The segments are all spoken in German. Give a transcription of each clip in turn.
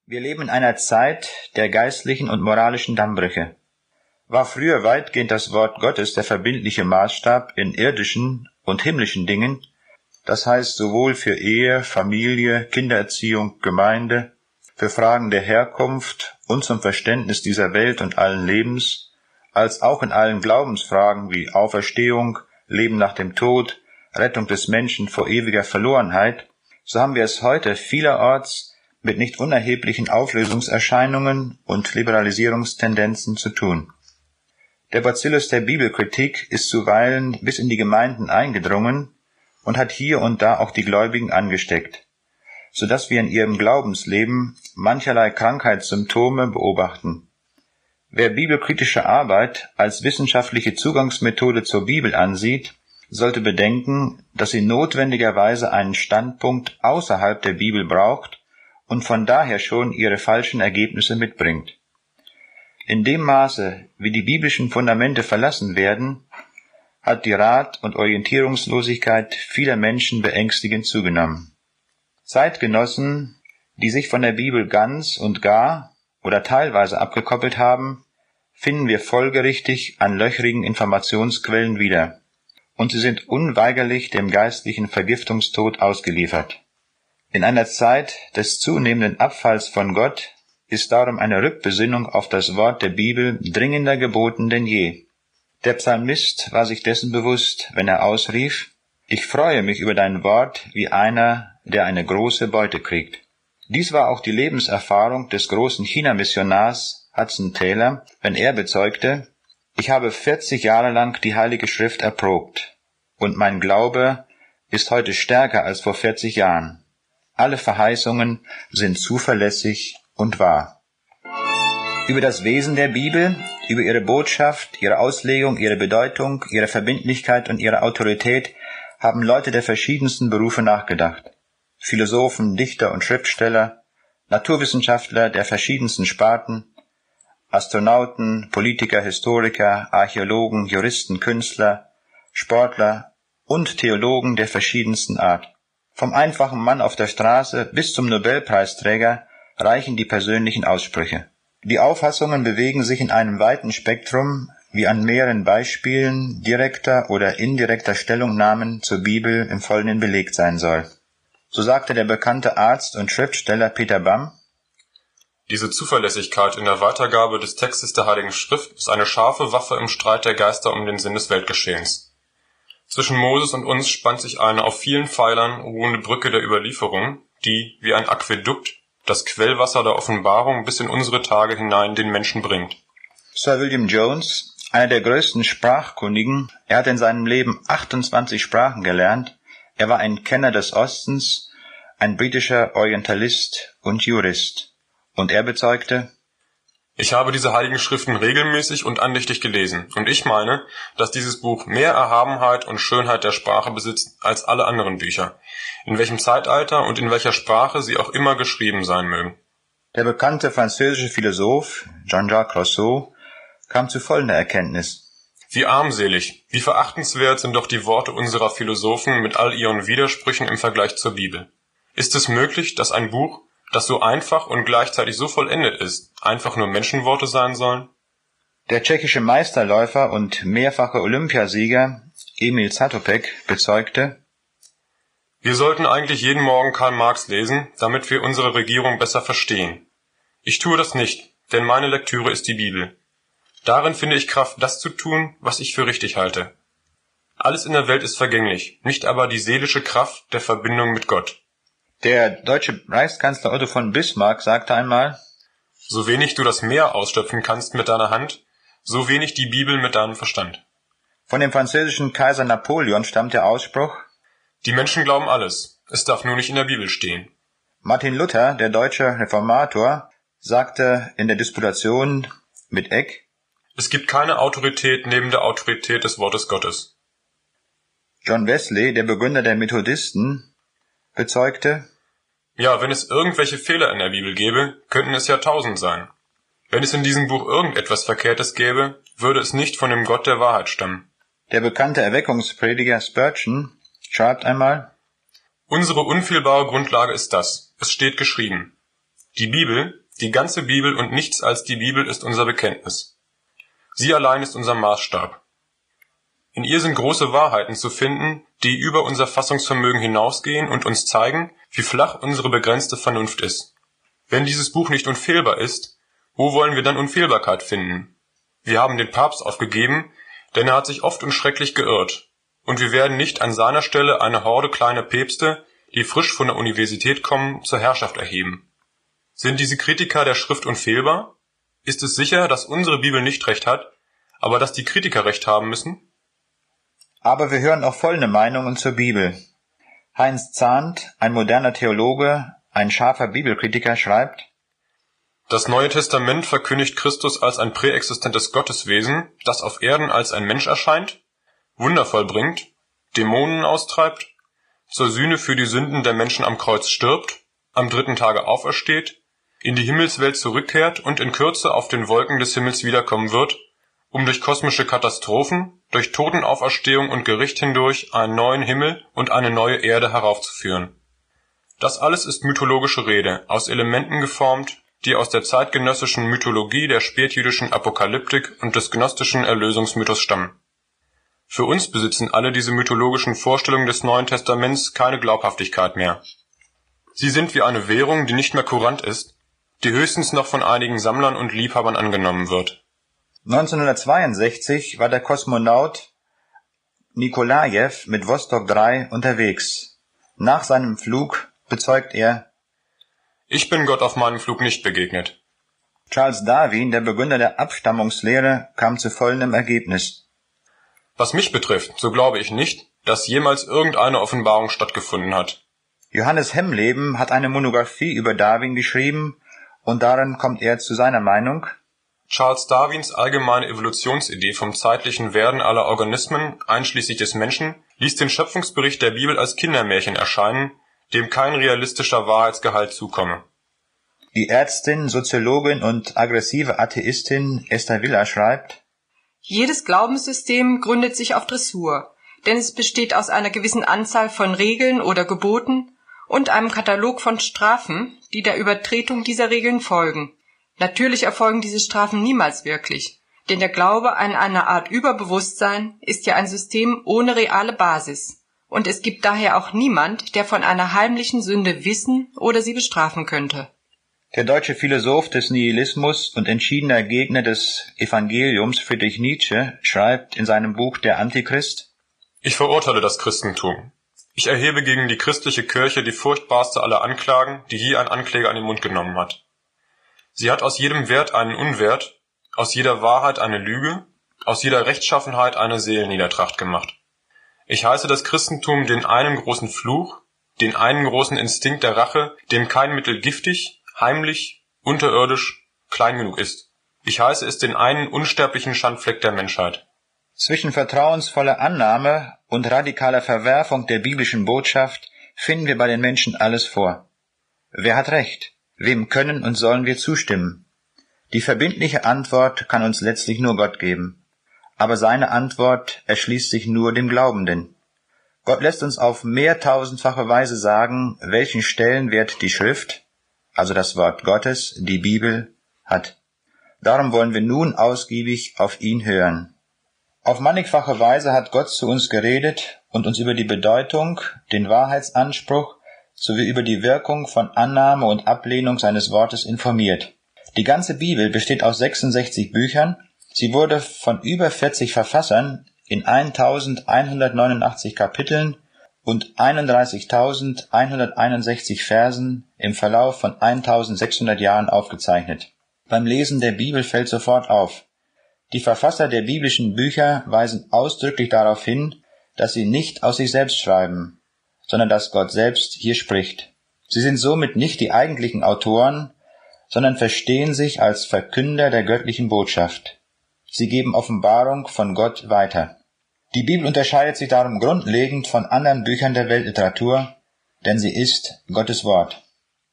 Wir leben in einer Zeit der geistlichen und moralischen Dammbrüche. War früher weitgehend das Wort Gottes der verbindliche Maßstab in irdischen und himmlischen Dingen, das heißt sowohl für Ehe, Familie, Kindererziehung, Gemeinde, für Fragen der Herkunft und zum Verständnis dieser Welt und allen Lebens, als auch in allen Glaubensfragen wie Auferstehung, Leben nach dem Tod, Rettung des Menschen vor ewiger Verlorenheit, so haben wir es heute vielerorts mit nicht unerheblichen Auflösungserscheinungen und Liberalisierungstendenzen zu tun. Der Bacillus der Bibelkritik ist zuweilen bis in die Gemeinden eingedrungen und hat hier und da auch die Gläubigen angesteckt, so dass wir in ihrem Glaubensleben mancherlei Krankheitssymptome beobachten. Wer bibelkritische Arbeit als wissenschaftliche Zugangsmethode zur Bibel ansieht, sollte bedenken, dass sie notwendigerweise einen Standpunkt außerhalb der Bibel braucht und von daher schon ihre falschen Ergebnisse mitbringt. In dem Maße, wie die biblischen Fundamente verlassen werden, hat die Rat- und Orientierungslosigkeit vieler Menschen beängstigend zugenommen. Zeitgenossen, die sich von der Bibel ganz und gar oder teilweise abgekoppelt haben, finden wir folgerichtig an löchrigen Informationsquellen wieder, und sie sind unweigerlich dem geistlichen Vergiftungstod ausgeliefert. In einer Zeit des zunehmenden Abfalls von Gott ist darum eine Rückbesinnung auf das Wort der Bibel dringender geboten denn je. Der Psalmist war sich dessen bewusst, wenn er ausrief: Ich freue mich über dein Wort wie einer, der eine große Beute kriegt. Dies war auch die Lebenserfahrung des großen China-Missionars Hudson Taylor, wenn er bezeugte: Ich habe 40 Jahre lang die Heilige Schrift erprobt, und mein Glaube ist heute stärker als vor 40 Jahren. Alle Verheißungen sind zuverlässig und wahr. Über das Wesen der Bibel, über ihre Botschaft, ihre Auslegung, ihre Bedeutung, ihre Verbindlichkeit und ihre Autorität haben Leute der verschiedensten Berufe nachgedacht. Philosophen, Dichter und Schriftsteller, Naturwissenschaftler der verschiedensten Sparten, Astronauten, Politiker, Historiker, Archäologen, Juristen, Künstler, Sportler und Theologen der verschiedensten Art. Vom einfachen Mann auf der Straße bis zum Nobelpreisträger reichen die persönlichen Aussprüche. Die Auffassungen bewegen sich in einem weiten Spektrum, wie an mehreren Beispielen direkter oder indirekter Stellungnahmen zur Bibel im Folgenden belegt sein soll. So sagte der bekannte Arzt und Schriftsteller Peter Bamm: Diese Zuverlässigkeit in der Weitergabe des Textes der Heiligen Schrift ist eine scharfe Waffe im Streit der Geister um den Sinn des Weltgeschehens. Zwischen Moses und uns spannt sich eine auf vielen Pfeilern ruhende Brücke der Überlieferung, die, wie ein Aquädukt, das Quellwasser der Offenbarung bis in unsere Tage hinein den Menschen bringt. Sir William Jones, einer der größten Sprachkundigen, er hat in seinem Leben 28 Sprachen gelernt, er war ein Kenner des Ostens, ein britischer Orientalist und Jurist. Und er bezeugte: Ich habe diese Heiligen Schriften regelmäßig und andächtig gelesen, und ich meine, dass dieses Buch mehr Erhabenheit und Schönheit der Sprache besitzt als alle anderen Bücher, in welchem Zeitalter und in welcher Sprache sie auch immer geschrieben sein mögen. Der bekannte französische Philosoph Jean-Jacques Rousseau kam zu folgender Erkenntnis: Wie armselig, wie verachtenswert sind doch die Worte unserer Philosophen mit all ihren Widersprüchen im Vergleich zur Bibel. Ist es möglich, dass ein Buch, das so einfach und gleichzeitig so vollendet ist, einfach nur Menschenworte sein sollen? Der tschechische Meisterläufer und mehrfache Olympiasieger Emil Zatopek bezeugte: Wir sollten eigentlich jeden Morgen Karl Marx lesen, damit wir unsere Regierung besser verstehen. Ich tue das nicht, denn meine Lektüre ist die Bibel. Darin finde ich Kraft, das zu tun, was ich für richtig halte. Alles in der Welt ist vergänglich, nicht aber die seelische Kraft der Verbindung mit Gott. Der deutsche Reichskanzler Otto von Bismarck sagte einmal: So wenig du das Meer ausschöpfen kannst mit deiner Hand, so wenig die Bibel mit deinem Verstand. Von dem französischen Kaiser Napoleon stammt der Ausspruch: Die Menschen glauben alles, es darf nur nicht in der Bibel stehen. Martin Luther, der deutsche Reformator, sagte in der Disputation mit Eck: Es gibt keine Autorität neben der Autorität des Wortes Gottes. John Wesley, der Begründer der Methodisten, bezeugte: Ja, wenn es irgendwelche Fehler in der Bibel gäbe, könnten es ja 1000 sein. Wenn es in diesem Buch irgendetwas Verkehrtes gäbe, würde es nicht von dem Gott der Wahrheit stammen. Der bekannte Erweckungsprediger Spurgeon schreibt einmal: Unsere unfehlbare Grundlage ist das: Es steht geschrieben. Die Bibel, die ganze Bibel und nichts als die Bibel ist unser Bekenntnis. Sie allein ist unser Maßstab. In ihr sind große Wahrheiten zu finden, die über unser Fassungsvermögen hinausgehen und uns zeigen, wie flach unsere begrenzte Vernunft ist. Wenn dieses Buch nicht unfehlbar ist, wo wollen wir dann Unfehlbarkeit finden? Wir haben den Papst aufgegeben, denn er hat sich oft und schrecklich geirrt. Und wir werden nicht an seiner Stelle eine Horde kleiner Päpste, die frisch von der Universität kommen, zur Herrschaft erheben. Sind diese Kritiker der Schrift unfehlbar? Ist es sicher, dass unsere Bibel nicht recht hat, aber dass die Kritiker recht haben müssen? Aber wir hören auch folgende Meinungen zur Bibel. Heinz Zahnt, ein moderner Theologe, ein scharfer Bibelkritiker, schreibt: Das Neue Testament verkündigt Christus als ein präexistentes Gotteswesen, das auf Erden als ein Mensch erscheint, Wunder vollbringt, Dämonen austreibt, zur Sühne für die Sünden der Menschen am Kreuz stirbt, am 3. Tage aufersteht, in die Himmelswelt zurückkehrt und in Kürze auf den Wolken des Himmels wiederkommen wird, um durch kosmische Katastrophen, durch Totenauferstehung und Gericht hindurch einen neuen Himmel und eine neue Erde heraufzuführen. Das alles ist mythologische Rede, aus Elementen geformt, die aus der zeitgenössischen Mythologie der spätjüdischen Apokalyptik und des gnostischen Erlösungsmythos stammen. Für uns besitzen alle diese mythologischen Vorstellungen des Neuen Testaments keine Glaubhaftigkeit mehr. Sie sind wie eine Währung, die nicht mehr kurant ist, die höchstens noch von einigen Sammlern und Liebhabern angenommen wird. 1962 war der Kosmonaut Nikolajew mit Vostok 3 unterwegs. Nach seinem Flug bezeugt er: Ich bin Gott auf meinem Flug nicht begegnet. Charles Darwin, der Begründer der Abstammungslehre, kam zu folgendem Ergebnis: Was mich betrifft, so glaube ich nicht, dass jemals irgendeine Offenbarung stattgefunden hat. Johannes Hemleben hat eine Monographie über Darwin geschrieben, und darin kommt er zu seiner Meinung: Charles Darwins allgemeine Evolutionsidee vom zeitlichen Werden aller Organismen, einschließlich des Menschen, ließ den Schöpfungsbericht der Bibel als Kindermärchen erscheinen, dem kein realistischer Wahrheitsgehalt zukomme. Die Ärztin, Soziologin und aggressive Atheistin Esther Villa schreibt: Jedes Glaubenssystem gründet sich auf Dressur, denn es besteht aus einer gewissen Anzahl von Regeln oder Geboten und einem Katalog von Strafen, die der Übertretung dieser Regeln folgen. Natürlich erfolgen diese Strafen niemals wirklich, denn der Glaube an eine Art Überbewusstsein ist ja ein System ohne reale Basis, und es gibt daher auch niemand, der von einer heimlichen Sünde wissen oder sie bestrafen könnte. Der deutsche Philosoph des Nihilismus und entschiedener Gegner des Evangeliums Friedrich Nietzsche schreibt in seinem Buch Der Antichrist: Ich verurteile das Christentum. Ich erhebe gegen die christliche Kirche die furchtbarste aller Anklagen, die je ein Ankläger an den Mund genommen hat. Sie hat aus jedem Wert einen Unwert, aus jeder Wahrheit eine Lüge, aus jeder Rechtschaffenheit eine Seelenniedertracht gemacht. Ich heiße das Christentum den einen großen Fluch, den einen großen Instinkt der Rache, dem kein Mittel giftig, heimlich, unterirdisch, klein genug ist. Ich heiße es den einen unsterblichen Schandfleck der Menschheit. Zwischen vertrauensvoller Annahme und radikaler Verwerfung der biblischen Botschaft finden wir bei den Menschen alles vor. Wer hat Recht? Wem können und sollen wir zustimmen? Die verbindliche Antwort kann uns letztlich nur Gott geben. Aber seine Antwort erschließt sich nur dem Glaubenden. Gott lässt uns auf mehrtausendfache Weise sagen, welchen Stellenwert die Schrift, also das Wort Gottes, die Bibel, hat. Darum wollen wir nun ausgiebig auf ihn hören. Auf mannigfache Weise hat Gott zu uns geredet und uns über die Bedeutung, den Wahrheitsanspruch sowie über die Wirkung von Annahme und Ablehnung seines Wortes informiert. Die ganze Bibel besteht aus 66 Büchern. Sie wurde von über 40 Verfassern in 1189 Kapiteln und 31.161 Versen im Verlauf von 1600 Jahren aufgezeichnet. Beim Lesen der Bibel fällt sofort auf: Die Verfasser der biblischen Bücher weisen ausdrücklich darauf hin, dass sie nicht aus sich selbst schreiben, sondern dass Gott selbst hier spricht. Sie sind somit nicht die eigentlichen Autoren, sondern verstehen sich als Verkünder der göttlichen Botschaft. Sie geben Offenbarung von Gott weiter. Die Bibel unterscheidet sich darum grundlegend von anderen Büchern der Weltliteratur, denn sie ist Gottes Wort.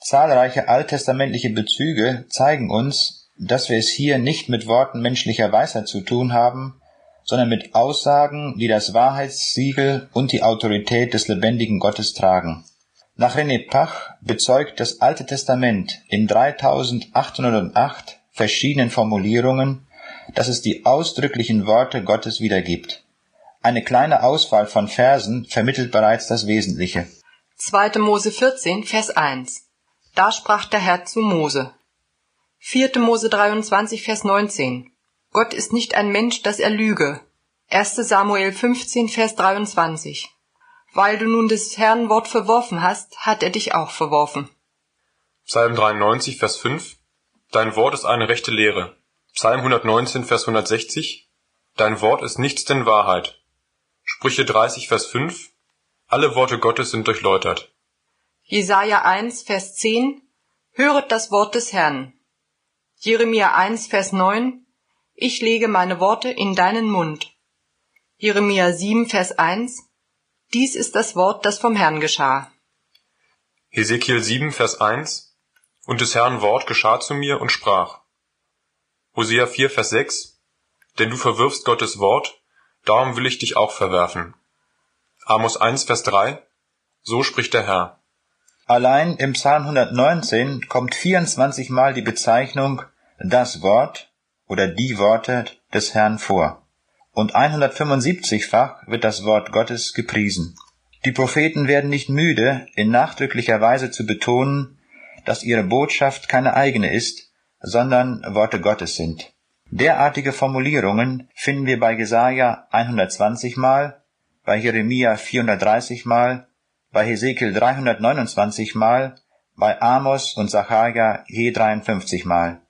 Zahlreiche alttestamentliche Bezüge zeigen uns, dass wir es hier nicht mit Worten menschlicher Weisheit zu tun haben, sondern mit Aussagen, die das Wahrheitssiegel und die Autorität des lebendigen Gottes tragen. Nach René Pach bezeugt das Alte Testament in 3808 verschiedenen Formulierungen, dass es die ausdrücklichen Worte Gottes wiedergibt. Eine kleine Auswahl von Versen vermittelt bereits das Wesentliche. 2. Mose 14, Vers 1. Da sprach der Herr zu Mose. 4. Mose 23, Vers 19. Gott ist nicht ein Mensch, dass er lüge. 1. Samuel 15, Vers 23. Weil du nun des Herrn Wort verworfen hast, hat er dich auch verworfen. Psalm 93, Vers 5. Dein Wort ist eine rechte Lehre. Psalm 119, Vers 160. Dein Wort ist nichts denn Wahrheit. Sprüche 30, Vers 5. Alle Worte Gottes sind durchläutert. Jesaja 1, Vers 10. Höret das Wort des Herrn. Jeremia 1, Vers 9. Ich lege meine Worte in deinen Mund. Jeremia 7, Vers 1. Dies ist das Wort, das vom Herrn geschah. Hesekiel 7, Vers 1. Und des Herrn Wort geschah zu mir und sprach. Hosea 4, Vers 6. Denn du verwirfst Gottes Wort, darum will ich dich auch verwerfen. Amos 1, Vers 3. So spricht der Herr. Allein im Psalm 119 kommt 24 Mal die Bezeichnung das Wort oder die Worte des Herrn vor. Und 175-fach wird das Wort Gottes gepriesen. Die Propheten werden nicht müde, in nachdrücklicher Weise zu betonen, dass ihre Botschaft keine eigene ist, sondern Worte Gottes sind. Derartige Formulierungen finden wir bei Jesaja 120 Mal, bei Jeremia 430 Mal, bei Hesekiel 329 Mal, bei Amos und Sacharja je 53 Mal.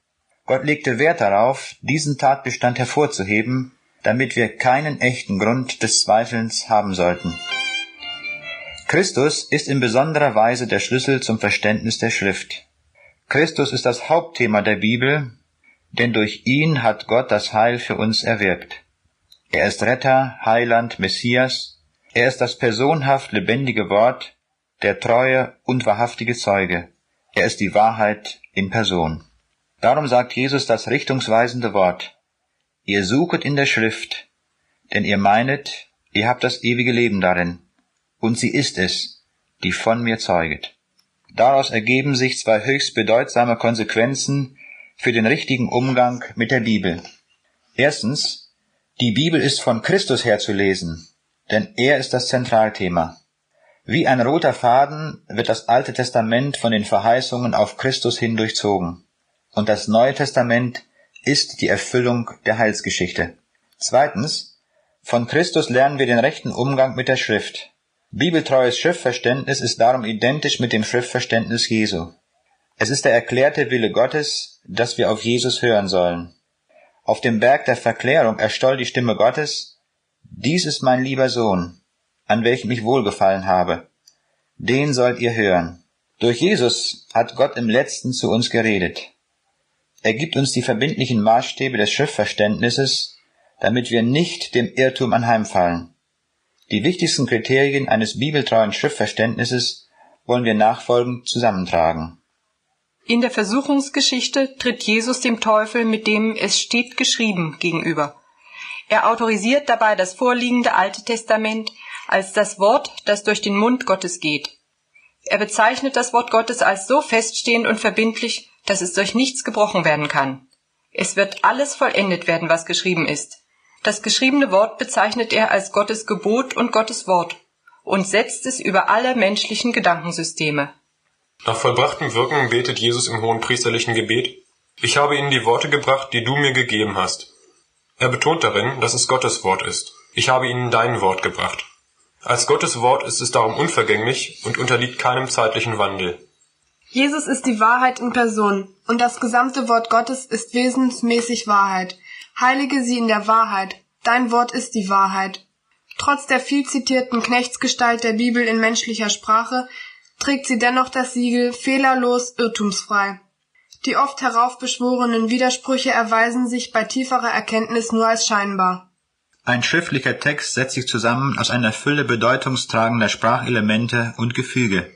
Gott legte Wert darauf, diesen Tatbestand hervorzuheben, damit wir keinen echten Grund des Zweifelns haben sollten. Christus ist in besonderer Weise der Schlüssel zum Verständnis der Schrift. Christus ist das Hauptthema der Bibel, denn durch ihn hat Gott das Heil für uns erwirkt. Er ist Retter, Heiland, Messias. Er ist das personhaft lebendige Wort, der treue und wahrhaftige Zeuge. Er ist die Wahrheit in Person. Darum sagt Jesus das richtungsweisende Wort. Ihr suchet in der Schrift, denn ihr meinet, ihr habt das ewige Leben darin, und sie ist es, die von mir zeuget. Daraus ergeben sich zwei höchst bedeutsame Konsequenzen für den richtigen Umgang mit der Bibel. Erstens, die Bibel ist von Christus her zu lesen, denn er ist das Zentralthema. Wie ein roter Faden wird das Alte Testament von den Verheißungen auf Christus hin durchzogen, und das Neue Testament ist die Erfüllung der Heilsgeschichte. Zweitens, von Christus lernen wir den rechten Umgang mit der Schrift. Bibeltreues Schriftverständnis ist darum identisch mit dem Schriftverständnis Jesu. Es ist der erklärte Wille Gottes, dass wir auf Jesus hören sollen. Auf dem Berg der Verklärung erstoll die Stimme Gottes, dies ist mein lieber Sohn, an welchem ich wohlgefallen habe. Den sollt ihr hören. Durch Jesus hat Gott im Letzten zu uns geredet. Er gibt uns die verbindlichen Maßstäbe des Schriftverständnisses, damit wir nicht dem Irrtum anheimfallen. Die wichtigsten Kriterien eines bibeltreuen Schriftverständnisses wollen wir nachfolgend zusammentragen. In der Versuchungsgeschichte tritt Jesus dem Teufel mit dem es steht geschrieben gegenüber. Er autorisiert dabei das vorliegende Alte Testament als das Wort, das durch den Mund Gottes geht. Er bezeichnet das Wort Gottes als so feststehend und verbindlich, dass es durch nichts gebrochen werden kann. Es wird alles vollendet werden, was geschrieben ist. Das geschriebene Wort bezeichnet er als Gottes Gebot und Gottes Wort und setzt es über alle menschlichen Gedankensysteme. Nach vollbrachtem Wirken betet Jesus im hohenpriesterlichen Gebet, ich habe ihnen die Worte gebracht, die du mir gegeben hast. Er betont darin, dass es Gottes Wort ist. Ich habe ihnen dein Wort gebracht. Als Gottes Wort ist es darum unvergänglich und unterliegt keinem zeitlichen Wandel. Jesus ist die Wahrheit in Person, und das gesamte Wort Gottes ist wesensmäßig Wahrheit. Heilige sie in der Wahrheit, dein Wort ist die Wahrheit. Trotz der viel zitierten Knechtsgestalt der Bibel in menschlicher Sprache trägt sie dennoch das Siegel fehlerlos, irrtumsfrei. Die oft heraufbeschworenen Widersprüche erweisen sich bei tieferer Erkenntnis nur als scheinbar. Ein schriftlicher Text setzt sich zusammen aus einer Fülle bedeutungstragender Sprachelemente und Gefüge.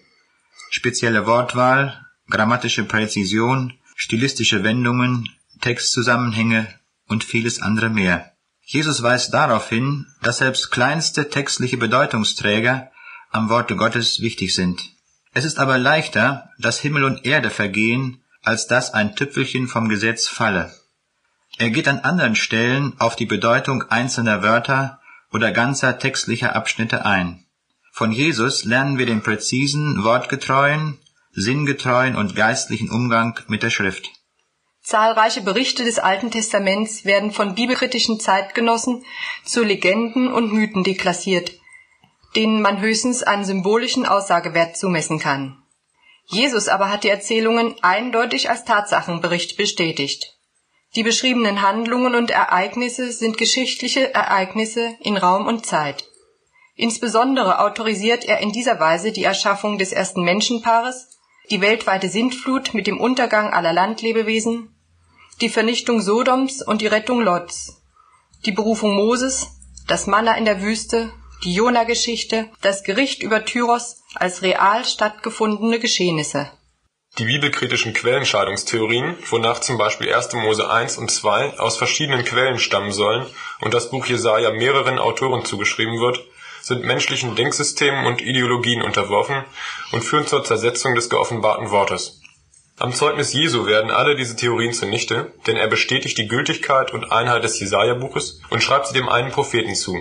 Spezielle Wortwahl, grammatische Präzision, stilistische Wendungen, Textzusammenhänge und vieles andere mehr. Jesus weist darauf hin, dass selbst kleinste textliche Bedeutungsträger am Worte Gottes wichtig sind. Es ist aber leichter, dass Himmel und Erde vergehen, als dass ein Tüpfelchen vom Gesetz falle. Er geht an anderen Stellen auf die Bedeutung einzelner Wörter oder ganzer textlicher Abschnitte ein. Von Jesus lernen wir den präzisen, wortgetreuen, sinngetreuen und geistlichen Umgang mit der Schrift. Zahlreiche Berichte des Alten Testaments werden von bibelkritischen Zeitgenossen zu Legenden und Mythen deklassiert, denen man höchstens einen symbolischen Aussagewert zumessen kann. Jesus aber hat die Erzählungen eindeutig als Tatsachenbericht bestätigt. Die beschriebenen Handlungen und Ereignisse sind geschichtliche Ereignisse in Raum und Zeit. Insbesondere autorisiert er in dieser Weise die Erschaffung des ersten Menschenpaares, die weltweite Sintflut mit dem Untergang aller Landlebewesen, die Vernichtung Sodoms und die Rettung Lots, die Berufung Moses, das Manna in der Wüste, die Jona-Geschichte, das Gericht über Tyros als real stattgefundene Geschehnisse. Die bibelkritischen Quellenscheidungstheorien, wonach zum Beispiel 1. Mose 1 und 2 aus verschiedenen Quellen stammen sollen und das Buch Jesaja mehreren Autoren zugeschrieben wird, sind menschlichen Denksystemen und Ideologien unterworfen und führen zur Zersetzung des geoffenbarten Wortes. Am Zeugnis Jesu werden alle diese Theorien zunichte, denn er bestätigt die Gültigkeit und Einheit des Jesaja-Buches und schreibt sie dem einen Propheten zu.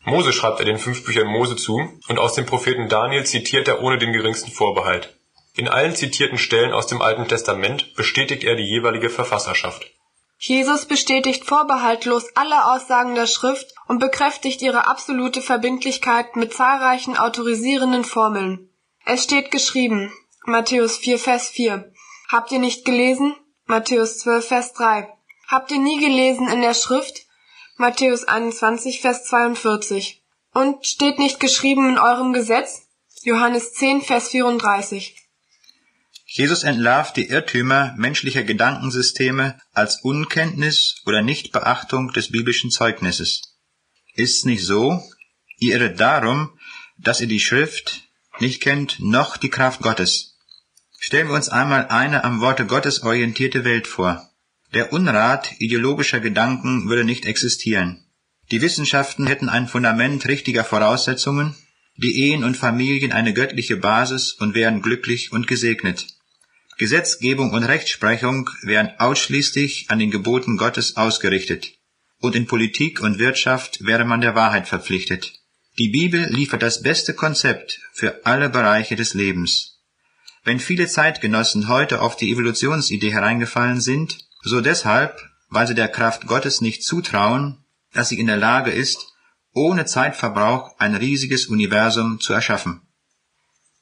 Mose schreibt er den 5 Büchern Mose zu und aus dem Propheten Daniel zitiert er ohne den geringsten Vorbehalt. In allen zitierten Stellen aus dem Alten Testament bestätigt er die jeweilige Verfasserschaft. Jesus bestätigt vorbehaltlos alle Aussagen der Schrift und bekräftigt ihre absolute Verbindlichkeit mit zahlreichen autorisierenden Formeln. Es steht geschrieben, Matthäus 4, Vers 4. Habt ihr nicht gelesen? Matthäus 12, Vers 3. Habt ihr nie gelesen in der Schrift? Matthäus 21, Vers 42. Und steht nicht geschrieben in eurem Gesetz? Johannes 10, Vers 34. Jesus entlarvt die Irrtümer menschlicher Gedankensysteme als Unkenntnis oder Nichtbeachtung des biblischen Zeugnisses. Ist's nicht so? Ihr irret darum, dass ihr die Schrift nicht kennt, noch die Kraft Gottes. Stellen wir uns einmal eine am Worte Gottes orientierte Welt vor. Der Unrat ideologischer Gedanken würde nicht existieren. Die Wissenschaften hätten ein Fundament richtiger Voraussetzungen, die Ehen und Familien eine göttliche Basis und wären glücklich und gesegnet. Gesetzgebung und Rechtsprechung wären ausschließlich an den Geboten Gottes ausgerichtet. Und in Politik und Wirtschaft wäre man der Wahrheit verpflichtet. Die Bibel liefert das beste Konzept für alle Bereiche des Lebens. Wenn viele Zeitgenossen heute auf die Evolutionsidee hereingefallen sind, so deshalb, weil sie der Kraft Gottes nicht zutrauen, dass sie in der Lage ist, ohne Zeitverbrauch ein riesiges Universum zu erschaffen.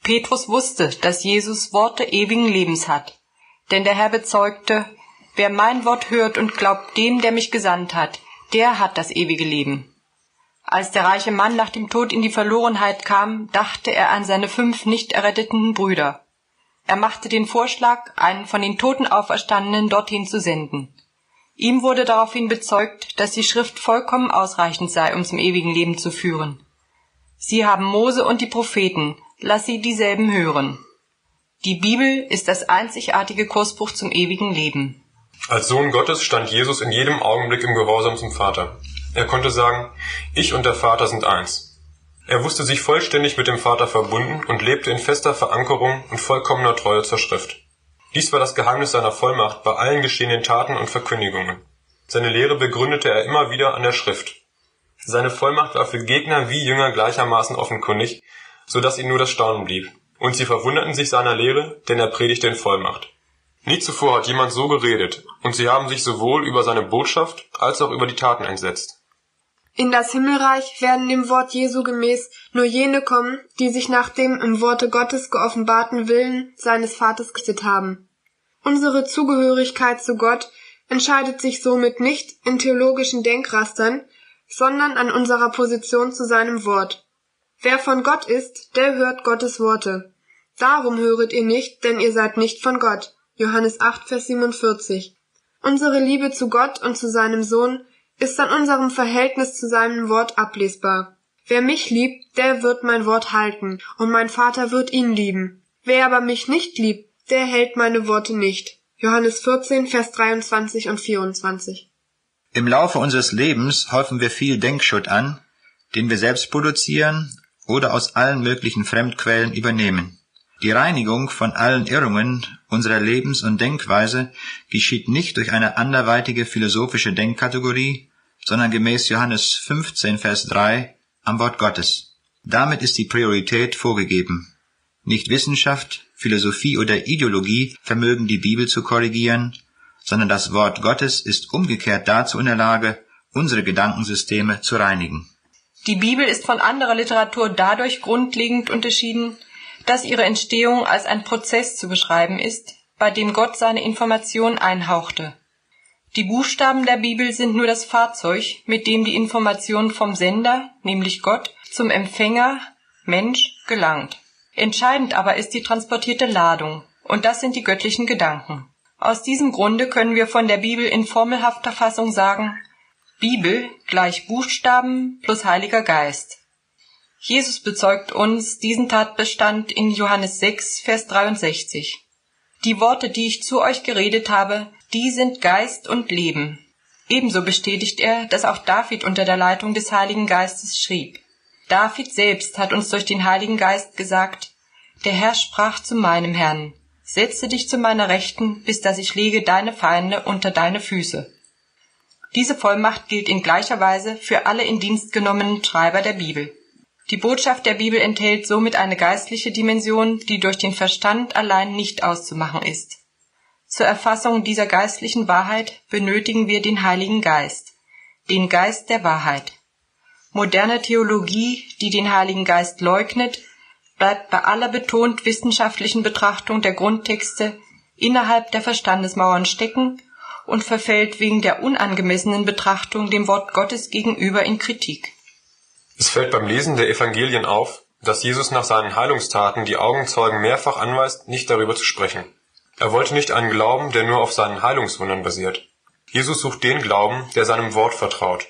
Petrus wusste, dass Jesus Worte ewigen Lebens hat, denn der Herr bezeugte, wer mein Wort hört und glaubt dem, der mich gesandt hat, der hat das ewige Leben. Als der reiche Mann nach dem Tod in die Verlorenheit kam, dachte er an seine 5 nicht erretteten Brüder. Er machte den Vorschlag, einen von den Toten Auferstandenen dorthin zu senden. Ihm wurde daraufhin bezeugt, dass die Schrift vollkommen ausreichend sei, um zum ewigen Leben zu führen. Sie haben Mose und die Propheten, lass sie dieselben hören. Die Bibel ist das einzigartige Kursbuch zum ewigen Leben. Als Sohn Gottes stand Jesus in jedem Augenblick im Gehorsam zum Vater. Er konnte sagen, ich und der Vater sind eins. Er wusste sich vollständig mit dem Vater verbunden und lebte in fester Verankerung und vollkommener Treue zur Schrift. Dies war das Geheimnis seiner Vollmacht bei allen geschehenen Taten und Verkündigungen. Seine Lehre begründete er immer wieder an der Schrift. Seine Vollmacht war für Gegner wie Jünger gleichermaßen offenkundig, so dass ihnen nur das Staunen blieb. Und sie verwunderten sich seiner Lehre, denn er predigte in Vollmacht. Nie zuvor hat jemand so geredet, und sie haben sich sowohl über seine Botschaft als auch über die Taten entsetzt. In das Himmelreich werden dem Wort Jesu gemäß nur jene kommen, die sich nach dem im Worte Gottes geoffenbarten Willen seines Vaters gerichtet haben. Unsere Zugehörigkeit zu Gott entscheidet sich somit nicht in theologischen Denkrastern, sondern an unserer Position zu seinem Wort. Wer von Gott ist, der hört Gottes Worte. Darum höret ihr nicht, denn ihr seid nicht von Gott. Johannes 8, Vers 47. Unsere Liebe zu Gott und zu seinem Sohn ist an unserem Verhältnis zu seinem Wort ablesbar. Wer mich liebt, der wird mein Wort halten, und mein Vater wird ihn lieben. Wer aber mich nicht liebt, der hält meine Worte nicht. Johannes 14, Vers 23 und 24. Im Laufe unseres Lebens häufen wir viel Denkschutt an, den wir selbst produzieren oder aus allen möglichen Fremdquellen übernehmen. Die Reinigung von allen Irrungen unserer Lebens- und Denkweise geschieht nicht durch eine anderweitige philosophische Denkkategorie, sondern gemäß Johannes 15, Vers 3 am Wort Gottes. Damit ist die Priorität vorgegeben. Nicht Wissenschaft, Philosophie oder Ideologie vermögen die Bibel zu korrigieren, sondern das Wort Gottes ist umgekehrt dazu in der Lage, unsere Gedankensysteme zu reinigen. Die Bibel ist von anderer Literatur dadurch grundlegend unterschieden, dass ihre Entstehung als ein Prozess zu beschreiben ist, bei dem Gott seine Information einhauchte. Die Buchstaben der Bibel sind nur das Fahrzeug, mit dem die Information vom Sender, nämlich Gott, zum Empfänger, Mensch, gelangt. Entscheidend aber ist die transportierte Ladung, und das sind die göttlichen Gedanken. Aus diesem Grunde können wir von der Bibel in formelhafter Fassung sagen: Bibel gleich Buchstaben plus Heiliger Geist. Jesus bezeugt uns diesen Tatbestand in Johannes 6, Vers 63. Die Worte, die ich zu euch geredet habe, die sind Geist und Leben. Ebenso bestätigt er, dass auch David unter der Leitung des Heiligen Geistes schrieb. David selbst hat uns durch den Heiligen Geist gesagt: Der Herr sprach zu meinem Herrn: Setze dich zu meiner Rechten, bis dass ich lege deine Feinde unter deine Füße. Diese Vollmacht gilt in gleicher Weise für alle in Dienst genommenen Schreiber der Bibel. Die Botschaft der Bibel enthält somit eine geistliche Dimension, die durch den Verstand allein nicht auszumachen ist. Zur Erfassung dieser geistlichen Wahrheit benötigen wir den Heiligen Geist, den Geist der Wahrheit. Moderne Theologie, die den Heiligen Geist leugnet, bleibt bei aller betont wissenschaftlichen Betrachtung der Grundtexte innerhalb der Verstandesmauern stecken und verfällt wegen der unangemessenen Betrachtung dem Wort Gottes gegenüber in Kritik. Es fällt beim Lesen der Evangelien auf, dass Jesus nach seinen Heilungstaten die Augenzeugen mehrfach anweist, nicht darüber zu sprechen. Er wollte nicht einen Glauben, der nur auf seinen Heilungswundern basiert. Jesus sucht den Glauben, der seinem Wort vertraut.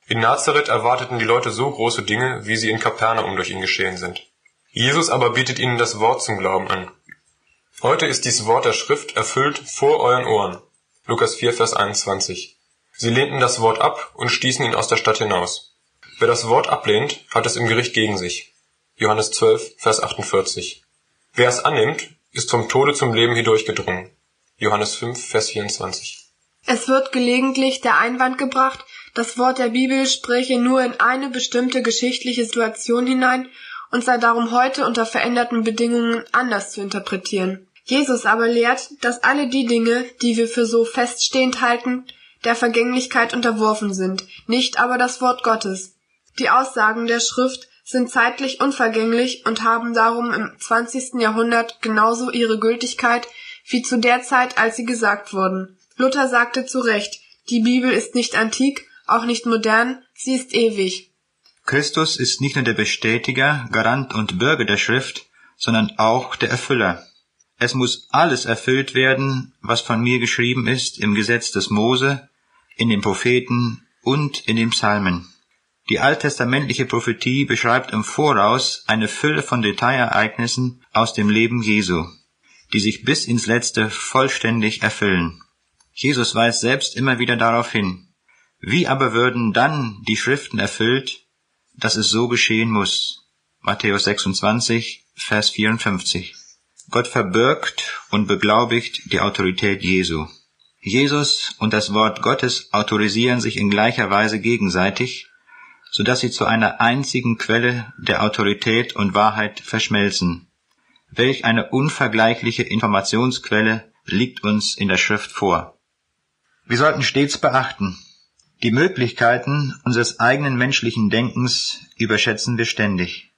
In Nazareth erwarteten die Leute so große Dinge, wie sie in Kapernaum durch ihn geschehen sind. Jesus aber bietet ihnen das Wort zum Glauben an. Heute ist dies Wort der Schrift erfüllt vor euren Ohren. Lukas 4, Vers 21. Sie lehnten das Wort ab und stießen ihn aus der Stadt hinaus. Wer das Wort ablehnt, hat es im Gericht gegen sich. Johannes 12, Vers 48. Wer es annimmt, ist vom Tode zum Leben hindurchgedrungen. Johannes 5, Vers 24. Es wird gelegentlich der Einwand gebracht, das Wort der Bibel spräche nur in eine bestimmte geschichtliche Situation hinein und sei darum heute unter veränderten Bedingungen anders zu interpretieren. Jesus aber lehrt, dass alle die Dinge, die wir für so feststehend halten, der Vergänglichkeit unterworfen sind, nicht aber das Wort Gottes. Die Aussagen der Schrift sind zeitlich unvergänglich und haben darum im 20. Jahrhundert genauso ihre Gültigkeit wie zu der Zeit, als sie gesagt wurden. Luther sagte zu Recht: Die Bibel ist nicht antik, auch nicht modern, sie ist ewig. Christus ist nicht nur der Bestätiger, Garant und Bürger der Schrift, sondern auch der Erfüller. Es muss alles erfüllt werden, was von mir geschrieben ist im Gesetz des Mose, in den Propheten und in den Psalmen. Die alttestamentliche Prophetie beschreibt im Voraus eine Fülle von Detailereignissen aus dem Leben Jesu, die sich bis ins Letzte vollständig erfüllen. Jesus weist selbst immer wieder darauf hin. Wie aber würden dann die Schriften erfüllt, dass es so geschehen muss? Matthäus 26, Vers 54. Gott verbirgt und beglaubigt die Autorität Jesu. Jesus und das Wort Gottes autorisieren sich in gleicher Weise gegenseitig, sodass sie zu einer einzigen Quelle der Autorität und Wahrheit verschmelzen. Welch eine unvergleichliche Informationsquelle liegt uns in der Schrift vor. Wir sollten stets beachten, die Möglichkeiten unseres eigenen menschlichen Denkens überschätzen wir ständig.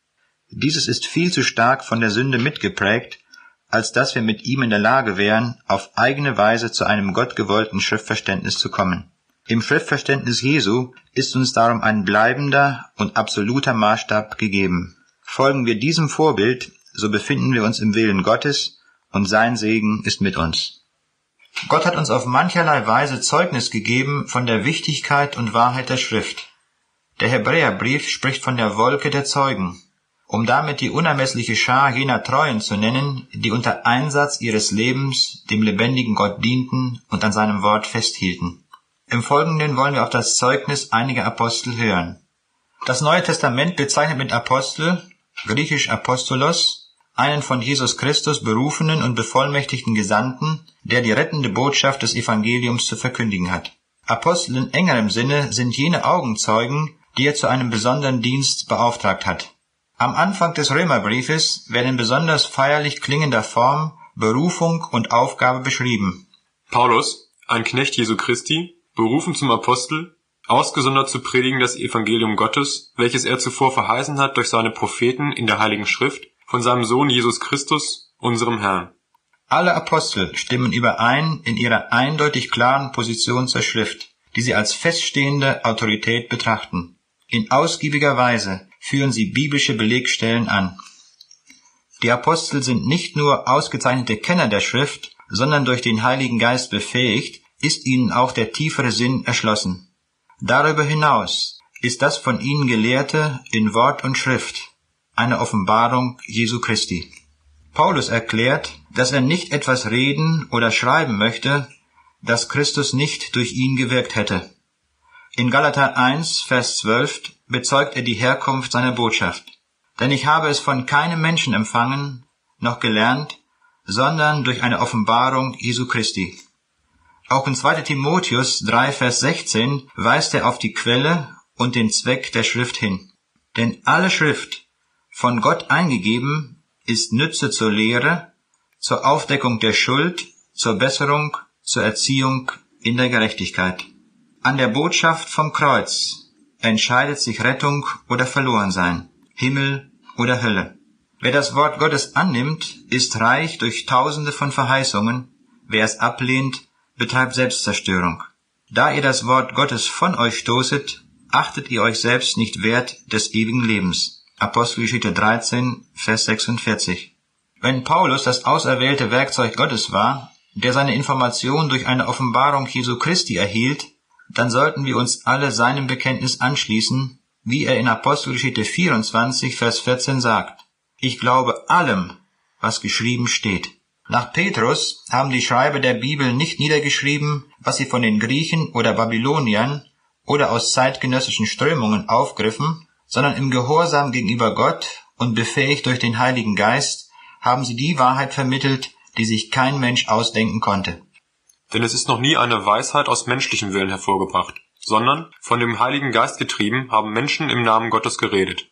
Dieses ist viel zu stark von der Sünde mitgeprägt, als dass wir mit ihm in der Lage wären, auf eigene Weise zu einem gottgewollten Schriftverständnis zu kommen. Im Schriftverständnis Jesu ist uns darum ein bleibender und absoluter Maßstab gegeben. Folgen wir diesem Vorbild, so befinden wir uns im Willen Gottes und sein Segen ist mit uns. Gott hat uns auf mancherlei Weise Zeugnis gegeben von der Wichtigkeit und Wahrheit der Schrift. Der Hebräerbrief spricht von der Wolke der Zeugen, um damit die unermessliche Schar jener Treuen zu nennen, die unter Einsatz ihres Lebens dem lebendigen Gott dienten und an seinem Wort festhielten. Im Folgenden wollen wir auf das Zeugnis einiger Apostel hören. Das Neue Testament bezeichnet mit Apostel, griechisch Apostolos, einen von Jesus Christus berufenen und bevollmächtigten Gesandten, der die rettende Botschaft des Evangeliums zu verkündigen hat. Apostel in engerem Sinne sind jene Augenzeugen, die er zu einem besonderen Dienst beauftragt hat. Am Anfang des Römerbriefes werden in besonders feierlich klingender Form Berufung und Aufgabe beschrieben. Paulus, ein Knecht Jesu Christi, berufen zum Apostel, ausgesondert zu predigen das Evangelium Gottes, welches er zuvor verheißen hat durch seine Propheten in der Heiligen Schrift, von seinem Sohn Jesus Christus, unserem Herrn. Alle Apostel stimmen überein in ihrer eindeutig klaren Position zur Schrift, die sie als feststehende Autorität betrachten. In ausgiebiger Weise führen sie biblische Belegstellen an. Die Apostel sind nicht nur ausgezeichnete Kenner der Schrift, sondern durch den Heiligen Geist befähigt, ist ihnen auch der tiefere Sinn erschlossen. Darüber hinaus ist das von ihnen Gelehrte in Wort und Schrift eine Offenbarung Jesu Christi. Paulus erklärt, dass er nicht etwas reden oder schreiben möchte, das Christus nicht durch ihn gewirkt hätte. In Galater 1, Vers 12 bezeugt er die Herkunft seiner Botschaft. Denn ich habe es von keinem Menschen empfangen, noch gelernt, sondern durch eine Offenbarung Jesu Christi. Auch in 2. Timotheus 3, Vers 16 weist er auf die Quelle und den Zweck der Schrift hin. Denn alle Schrift, von Gott eingegeben, ist Nütze zur Lehre, zur Aufdeckung der Schuld, zur Besserung, zur Erziehung in der Gerechtigkeit. An der Botschaft vom Kreuz entscheidet sich Rettung oder Verlorensein, Himmel oder Hölle. Wer das Wort Gottes annimmt, ist reich durch Tausende von Verheißungen. Wer es ablehnt, betreibt Selbstzerstörung. Da ihr das Wort Gottes von euch stoßet, achtet ihr euch selbst nicht wert des ewigen Lebens. Apostelgeschichte 13, Vers 46. Wenn Paulus das auserwählte Werkzeug Gottes war, der seine Information durch eine Offenbarung Jesu Christi erhielt, dann sollten wir uns alle seinem Bekenntnis anschließen, wie er in Apostelgeschichte 24, Vers 14 sagt. Ich glaube allem, was geschrieben steht. Nach Petrus haben die Schreiber der Bibel nicht niedergeschrieben, was sie von den Griechen oder Babyloniern oder aus zeitgenössischen Strömungen aufgriffen, sondern im Gehorsam gegenüber Gott und befähigt durch den Heiligen Geist haben sie die Wahrheit vermittelt, die sich kein Mensch ausdenken konnte. Denn es ist noch nie eine Weisheit aus menschlichem Willen hervorgebracht, sondern von dem Heiligen Geist getrieben haben Menschen im Namen Gottes geredet.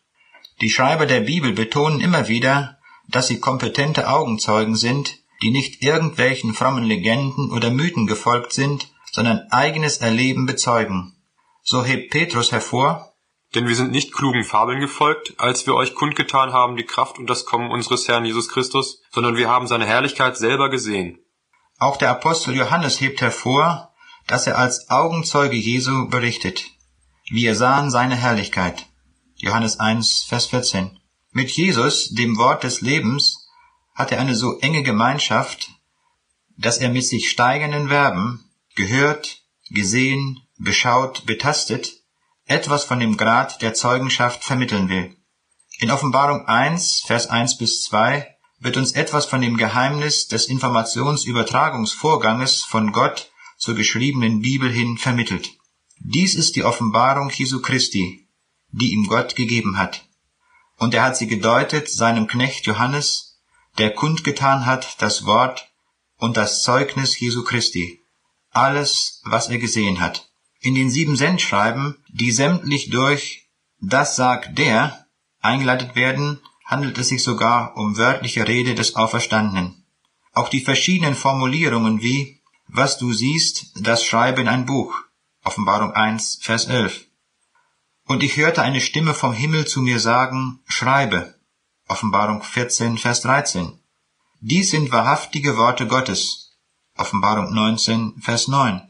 Die Schreiber der Bibel betonen immer wieder, dass sie kompetente Augenzeugen sind, die nicht irgendwelchen frommen Legenden oder Mythen gefolgt sind, sondern eigenes Erleben bezeugen. So hebt Petrus hervor: Denn wir sind nicht klugen Fabeln gefolgt, als wir euch kundgetan haben die Kraft und das Kommen unseres Herrn Jesus Christus, sondern wir haben seine Herrlichkeit selber gesehen. Auch der Apostel Johannes hebt hervor, dass er als Augenzeuge Jesu berichtet. Wir sahen seine Herrlichkeit. Johannes 1, Vers 14. Mit Jesus, dem Wort des Lebens, hat er eine so enge Gemeinschaft, dass er mit sich steigenden Verben gehört, gesehen, beschaut, betastet, etwas von dem Grad der Zeugenschaft vermitteln will. In Offenbarung 1, Vers 1 bis 2 wird uns etwas von dem Geheimnis des Informationsübertragungsvorganges von Gott zur geschriebenen Bibel hin vermittelt. Dies ist die Offenbarung Jesu Christi, die ihm Gott gegeben hat. Und er hat sie gedeutet seinem Knecht Johannes, der kundgetan hat das Wort und das Zeugnis Jesu Christi, alles, was er gesehen hat. In den 7 Sendschreiben, die sämtlich durch »Das sagt der« eingeleitet werden, handelt es sich sogar um wörtliche Rede des Auferstandenen. Auch die verschiedenen Formulierungen wie »Was du siehst, das schreibe in ein Buch« Offenbarung 1, Vers 11. Und ich hörte eine Stimme vom Himmel zu mir sagen, »Schreibe« Offenbarung 14, Vers 13. Dies sind wahrhaftige Worte Gottes. Offenbarung 19, Vers 9.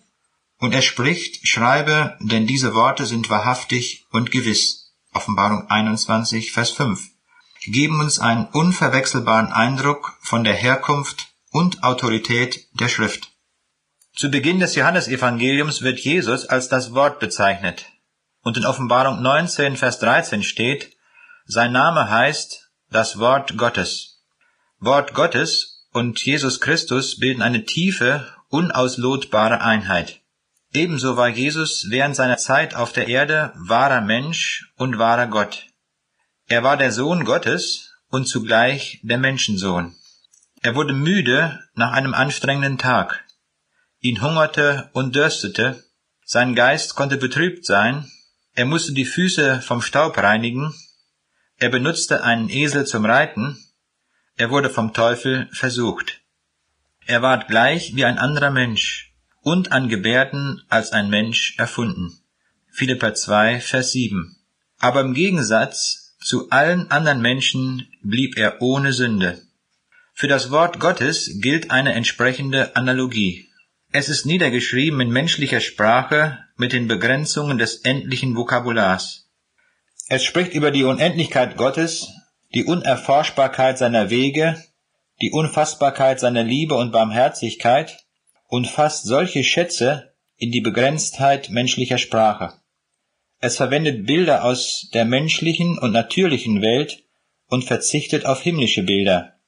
Und er spricht, schreibe, denn diese Worte sind wahrhaftig und gewiss. Offenbarung 21, Vers 5. Geben uns einen unverwechselbaren Eindruck von der Herkunft und Autorität der Schrift. Zu Beginn des Johannesevangeliums wird Jesus als das Wort bezeichnet. Und in Offenbarung 19, Vers 13 steht, sein Name heißt das Wort Gottes. Wort Gottes und Jesus Christus bilden eine tiefe, unauslotbare Einheit. Ebenso war Jesus während seiner Zeit auf der Erde wahrer Mensch und wahrer Gott. Er war der Sohn Gottes und zugleich der Menschensohn. Er wurde müde nach einem anstrengenden Tag. Ihn hungerte und dürstete, sein Geist konnte betrübt sein, er musste die Füße vom Staub reinigen, er benutzte einen Esel zum Reiten, er wurde vom Teufel versucht. Er ward gleich wie ein anderer Mensch und an Gebärden als ein Mensch erfunden. Philipper 2, Vers 7. Aber im Gegensatz zu allen anderen Menschen blieb er ohne Sünde. Für das Wort Gottes gilt eine entsprechende Analogie. Es ist niedergeschrieben in menschlicher Sprache mit den Begrenzungen des endlichen Vokabulars. Es spricht über die Unendlichkeit Gottes, die Unerforschbarkeit seiner Wege, die Unfassbarkeit seiner Liebe und Barmherzigkeit und fasst solche Schätze in die Begrenztheit menschlicher Sprache. Es verwendet Bilder aus der menschlichen und natürlichen Welt und verzichtet auf himmlische Bilder.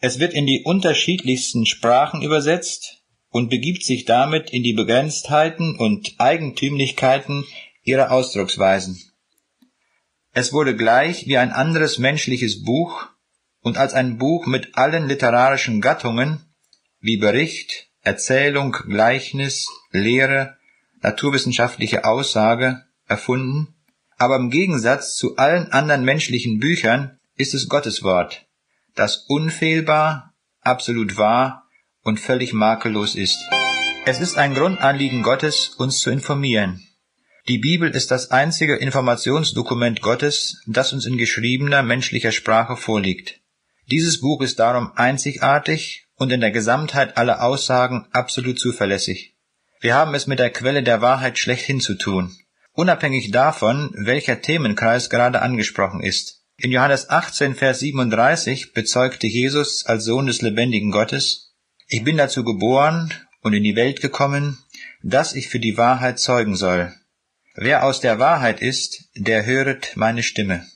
Es wird in die unterschiedlichsten Sprachen übersetzt und begibt sich damit in die Begrenztheiten und Eigentümlichkeiten ihrer Ausdrucksweisen. Es wurde gleich wie ein anderes menschliches Buch und als ein Buch mit allen literarischen Gattungen wie Bericht, Erzählung, Gleichnis, Lehre, naturwissenschaftliche Aussage erfunden, aber im Gegensatz zu allen anderen menschlichen Büchern ist es Gottes Wort, das unfehlbar, absolut wahr und völlig makellos ist. Es ist ein Grundanliegen Gottes, uns zu informieren. Die Bibel ist das einzige Informationsdokument Gottes, das uns in geschriebener menschlicher Sprache vorliegt. Dieses Buch ist darum einzigartig und in der Gesamtheit aller Aussagen absolut zuverlässig. Wir haben es mit der Quelle der Wahrheit schlechthin zu tun, unabhängig davon, welcher Themenkreis gerade angesprochen ist. In Johannes 18, Vers 37 bezeugte Jesus als Sohn des lebendigen Gottes: Ich bin dazu geboren und in die Welt gekommen, dass ich für die Wahrheit zeugen soll. Wer aus der Wahrheit ist, der höret meine Stimme.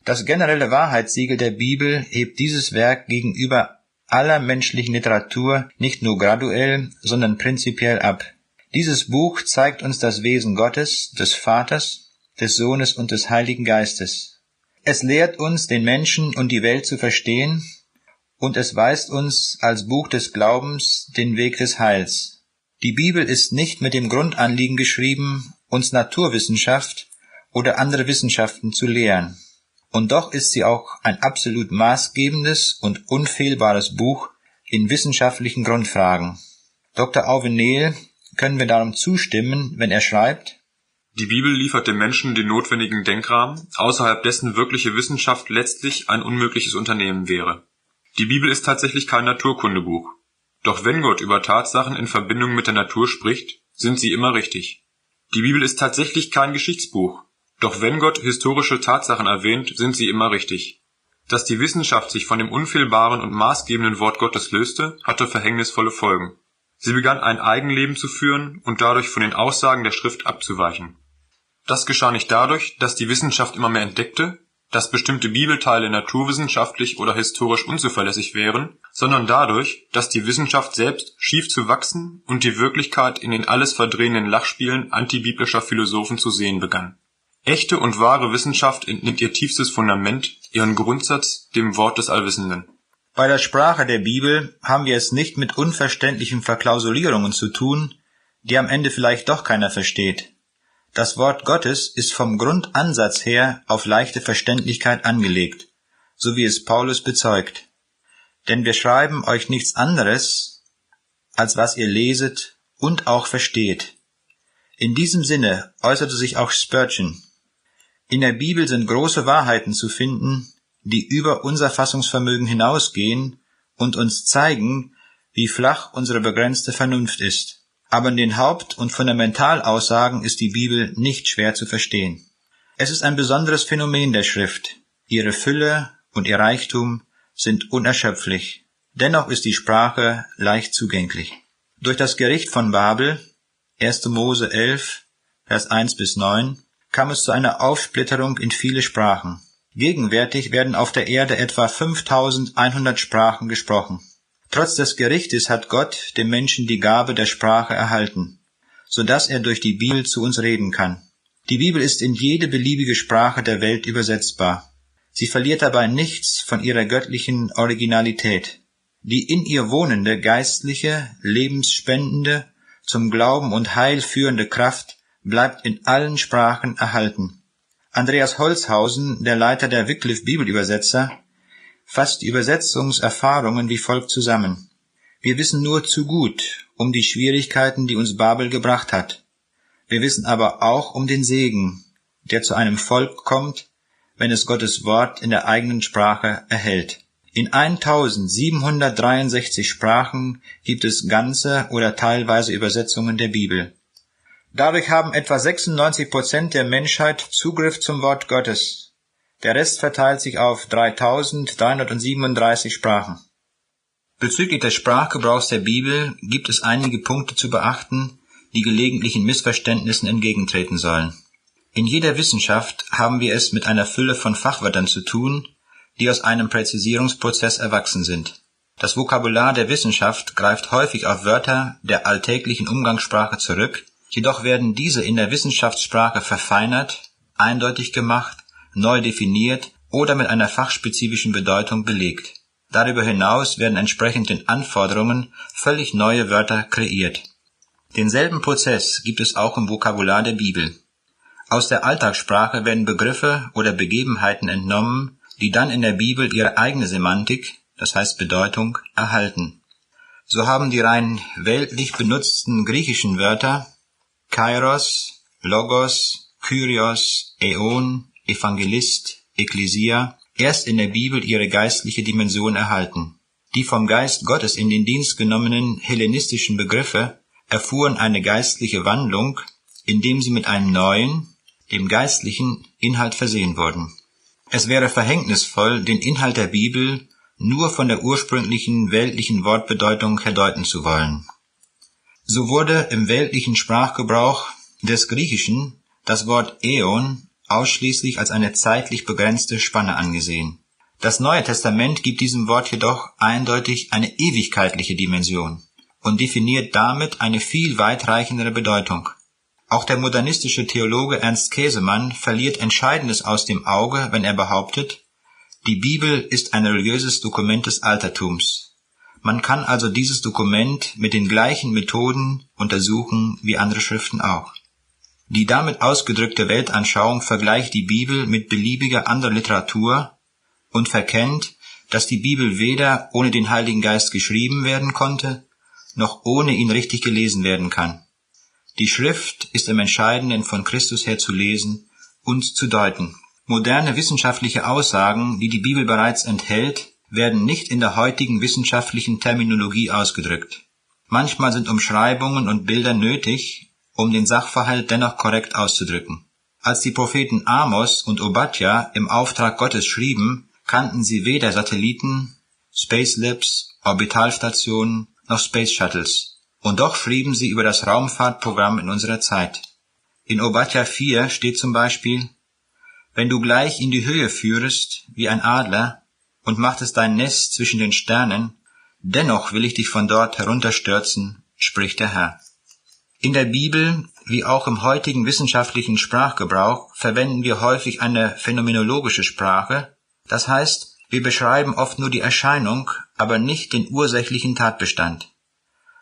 Das generelle Wahrheitssiegel der Bibel hebt dieses Werk gegenüber aller menschlichen Literatur nicht nur graduell, sondern prinzipiell ab. Dieses Buch zeigt uns das Wesen Gottes, des Vaters, des Sohnes und des Heiligen Geistes. Es lehrt uns, den Menschen und die Welt zu verstehen, und es weist uns als Buch des Glaubens den Weg des Heils. Die Bibel ist nicht mit dem Grundanliegen geschrieben, uns Naturwissenschaft oder andere Wissenschaften zu lehren. Und doch ist sie auch ein absolut maßgebendes und unfehlbares Buch in wissenschaftlichen Grundfragen. Dr. Auwe Nehl können wir darum zustimmen, wenn er schreibt: Die Bibel liefert dem Menschen den notwendigen Denkrahmen, außerhalb dessen wirkliche Wissenschaft letztlich ein unmögliches Unternehmen wäre. Die Bibel ist tatsächlich kein Naturkundebuch. Doch wenn Gott über Tatsachen in Verbindung mit der Natur spricht, sind sie immer richtig. Die Bibel ist tatsächlich kein Geschichtsbuch. Doch wenn Gott historische Tatsachen erwähnt, sind sie immer richtig. Dass die Wissenschaft sich von dem unfehlbaren und maßgebenden Wort Gottes löste, hatte verhängnisvolle Folgen. Sie begann ein Eigenleben zu führen und dadurch von den Aussagen der Schrift abzuweichen. Das geschah nicht dadurch, dass die Wissenschaft immer mehr entdeckte, dass bestimmte Bibelteile naturwissenschaftlich oder historisch unzuverlässig wären, sondern dadurch, dass die Wissenschaft selbst schief zu wachsen und die Wirklichkeit in den alles verdrehenden Lachspielen antibiblischer Philosophen zu sehen begann. Echte und wahre Wissenschaft entnimmt ihr tiefstes Fundament, ihren Grundsatz, dem Wort des Allwissenden. Bei der Sprache der Bibel haben wir es nicht mit unverständlichen Verklausulierungen zu tun, die am Ende vielleicht doch keiner versteht. Das Wort Gottes ist vom Grundansatz her auf leichte Verständlichkeit angelegt, so wie es Paulus bezeugt. Denn wir schreiben euch nichts anderes, als was ihr leset und auch versteht. In diesem Sinne äußerte sich auch Spurgeon: In der Bibel sind große Wahrheiten zu finden, die über unser Fassungsvermögen hinausgehen und uns zeigen, wie flach unsere begrenzte Vernunft ist. Aber in den Haupt- und Fundamentalaussagen ist die Bibel nicht schwer zu verstehen. Es ist ein besonderes Phänomen der Schrift. Ihre Fülle und ihr Reichtum sind unerschöpflich. Dennoch ist die Sprache leicht zugänglich. Durch das Gericht von Babel, 1. Mose 11, Vers 1-9, kam es zu einer Aufsplitterung in viele Sprachen. Gegenwärtig werden auf der Erde etwa 5100 Sprachen gesprochen. Trotz des Gerichtes hat Gott dem Menschen die Gabe der Sprache erhalten, so dass er durch die Bibel zu uns reden kann. Die Bibel ist in jede beliebige Sprache der Welt übersetzbar. Sie verliert dabei nichts von ihrer göttlichen Originalität. Die in ihr wohnende, geistliche, lebensspendende, zum Glauben und Heil führende Kraft bleibt in allen Sprachen erhalten. Andreas Holzhausen, der Leiter der Wycliffe Bibelübersetzer, fasst die Übersetzungserfahrungen wie folgt zusammen. Wir wissen nur zu gut um die Schwierigkeiten, die uns Babel gebracht hat. Wir wissen aber auch um den Segen, der zu einem Volk kommt, wenn es Gottes Wort in der eigenen Sprache erhält. In 1763 Sprachen gibt es ganze oder teilweise Übersetzungen der Bibel. Dadurch haben etwa 96% der Menschheit Zugriff zum Wort Gottes. Der Rest verteilt sich auf 3337 Sprachen. Bezüglich des Sprachgebrauchs der Bibel gibt es einige Punkte zu beachten, die gelegentlichen Missverständnissen entgegentreten sollen. In jeder Wissenschaft haben wir es mit einer Fülle von Fachwörtern zu tun, die aus einem Präzisierungsprozess erwachsen sind. Das Vokabular der Wissenschaft greift häufig auf Wörter der alltäglichen Umgangssprache zurück, jedoch werden diese in der Wissenschaftssprache verfeinert, eindeutig gemacht, neu definiert oder mit einer fachspezifischen Bedeutung belegt. Darüber hinaus werden entsprechend den Anforderungen völlig neue Wörter kreiert. Denselben Prozess gibt es auch im Vokabular der Bibel. Aus der Alltagssprache werden Begriffe oder Begebenheiten entnommen, die dann in der Bibel ihre eigene Semantik, das heißt Bedeutung, erhalten. So haben die rein weltlich benutzten griechischen Wörter Kairos, Logos, Kyrios, Äon, Evangelist, Ekklesia erst in der Bibel ihre geistliche Dimension erhalten. Die vom Geist Gottes in den Dienst genommenen hellenistischen Begriffe erfuhren eine geistliche Wandlung, indem sie mit einem neuen, dem geistlichen Inhalt versehen wurden. Es wäre verhängnisvoll, den Inhalt der Bibel nur von der ursprünglichen weltlichen Wortbedeutung her deuten zu wollen. So wurde im weltlichen Sprachgebrauch des Griechischen das Wort Äon ausschließlich als eine zeitlich begrenzte Spanne angesehen. Das Neue Testament gibt diesem Wort jedoch eindeutig eine ewigkeitliche Dimension und definiert damit eine viel weitreichendere Bedeutung. Auch der modernistische Theologe Ernst Käsemann verliert Entscheidendes aus dem Auge, wenn er behauptet, die Bibel ist ein religiöses Dokument des Altertums. Man kann also dieses Dokument mit den gleichen Methoden untersuchen wie andere Schriften auch. Die damit ausgedrückte Weltanschauung vergleicht die Bibel mit beliebiger anderer Literatur und verkennt, dass die Bibel weder ohne den Heiligen Geist geschrieben werden konnte, noch ohne ihn richtig gelesen werden kann. Die Schrift ist im Entscheidenden von Christus her zu lesen und zu deuten. Moderne wissenschaftliche Aussagen, die die Bibel bereits enthält, werden nicht in der heutigen wissenschaftlichen Terminologie ausgedrückt. Manchmal sind Umschreibungen und Bilder nötig, um den Sachverhalt dennoch korrekt auszudrücken. Als die Propheten Amos und Obadja im Auftrag Gottes schrieben, kannten sie weder Satelliten, Space Labs, Orbitalstationen noch Space Shuttles. Und doch schrieben sie über das Raumfahrtprogramm in unserer Zeit. In Obadja 4 steht zum Beispiel: Wenn du gleich in die Höhe führest wie ein Adler und machtest dein Nest zwischen den Sternen, dennoch will ich dich von dort herunterstürzen, spricht der Herr. In der Bibel, wie auch im heutigen wissenschaftlichen Sprachgebrauch, verwenden wir häufig eine phänomenologische Sprache, das heißt, wir beschreiben oft nur die Erscheinung, aber nicht den ursächlichen Tatbestand.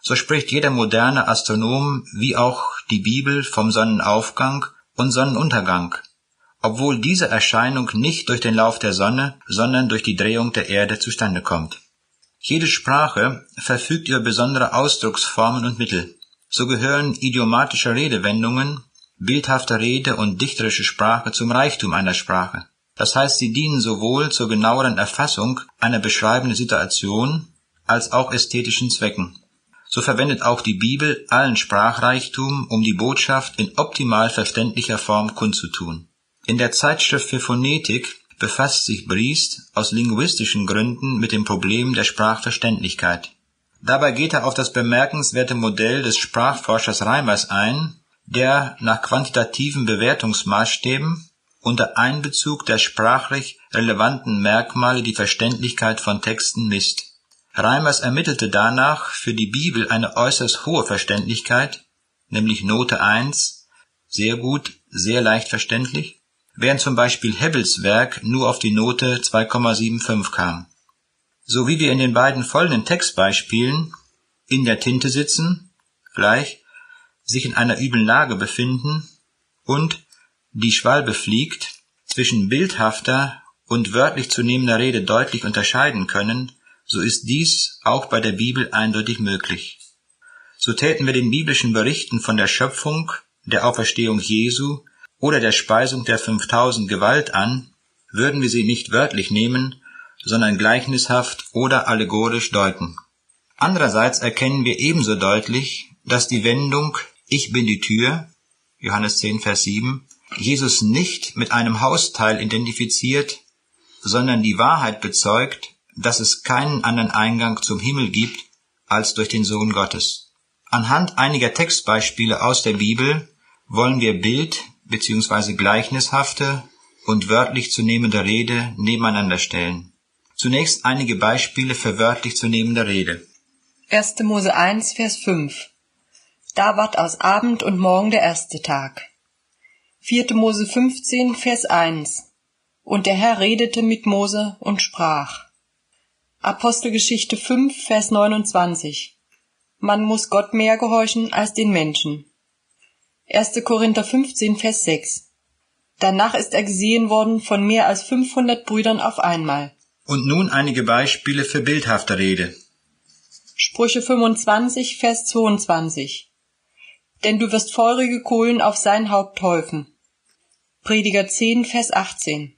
So spricht jeder moderne Astronom wie auch die Bibel vom Sonnenaufgang und Sonnenuntergang, obwohl diese Erscheinung nicht durch den Lauf der Sonne, sondern durch die Drehung der Erde zustande kommt. Jede Sprache verfügt über besondere Ausdrucksformen und Mittel. So gehören idiomatische Redewendungen, bildhafte Rede und dichterische Sprache zum Reichtum einer Sprache. Das heißt, sie dienen sowohl zur genaueren Erfassung einer beschreibenden Situation als auch ästhetischen Zwecken. So verwendet auch die Bibel allen Sprachreichtum, um die Botschaft in optimal verständlicher Form kundzutun. In der Zeitschrift für Phonetik befasst sich Briest aus linguistischen Gründen mit dem Problem der Sprachverständlichkeit. Dabei geht er auf das bemerkenswerte Modell des Sprachforschers Reimers ein, der nach quantitativen Bewertungsmaßstäben unter Einbezug der sprachlich relevanten Merkmale die Verständlichkeit von Texten misst. Reimers ermittelte danach für die Bibel eine äußerst hohe Verständlichkeit, nämlich Note 1, sehr gut, sehr leicht verständlich, während zum Beispiel Hebbels Werk nur auf die Note 2,75 kam. So wie wir in den beiden folgenden Textbeispielen in der Tinte sitzen, gleich, sich in einer üblen Lage befinden und die Schwalbe fliegt, zwischen bildhafter und wörtlich zu nehmender Rede deutlich unterscheiden können, so ist dies auch bei der Bibel eindeutig möglich. So täten wir den biblischen Berichten von der Schöpfung, der Auferstehung Jesu oder der Speisung der 5000 Gewalt an, würden wir sie nicht wörtlich nehmen, sondern gleichnishaft oder allegorisch deuten. Andererseits erkennen wir ebenso deutlich, dass die Wendung »Ich bin die Tür« Johannes 10, Vers 7, Jesus nicht mit einem Hausteil identifiziert, sondern die Wahrheit bezeugt, dass es keinen anderen Eingang zum Himmel gibt als durch den Sohn Gottes. Anhand einiger Textbeispiele aus der Bibel wollen wir Bild- bzw. gleichnishafte und wörtlich zu nehmende Rede nebeneinander stellen. Zunächst einige Beispiele für wörtlich zu nehmende Rede. 1. Mose 1, Vers 5. Da ward aus Abend und Morgen der erste Tag. 4. Mose 15, Vers 1. Und der Herr redete mit Mose und sprach. Apostelgeschichte 5, Vers 29. Man muss Gott mehr gehorchen als den Menschen. 1. Korinther 15, Vers 6. Danach ist er gesehen worden von mehr als 500 Brüdern auf einmal. Und nun einige Beispiele für bildhafte Rede. Sprüche 25, Vers 22. Denn du wirst feurige Kohlen auf sein Haupt häufen. Prediger 10, Vers 18.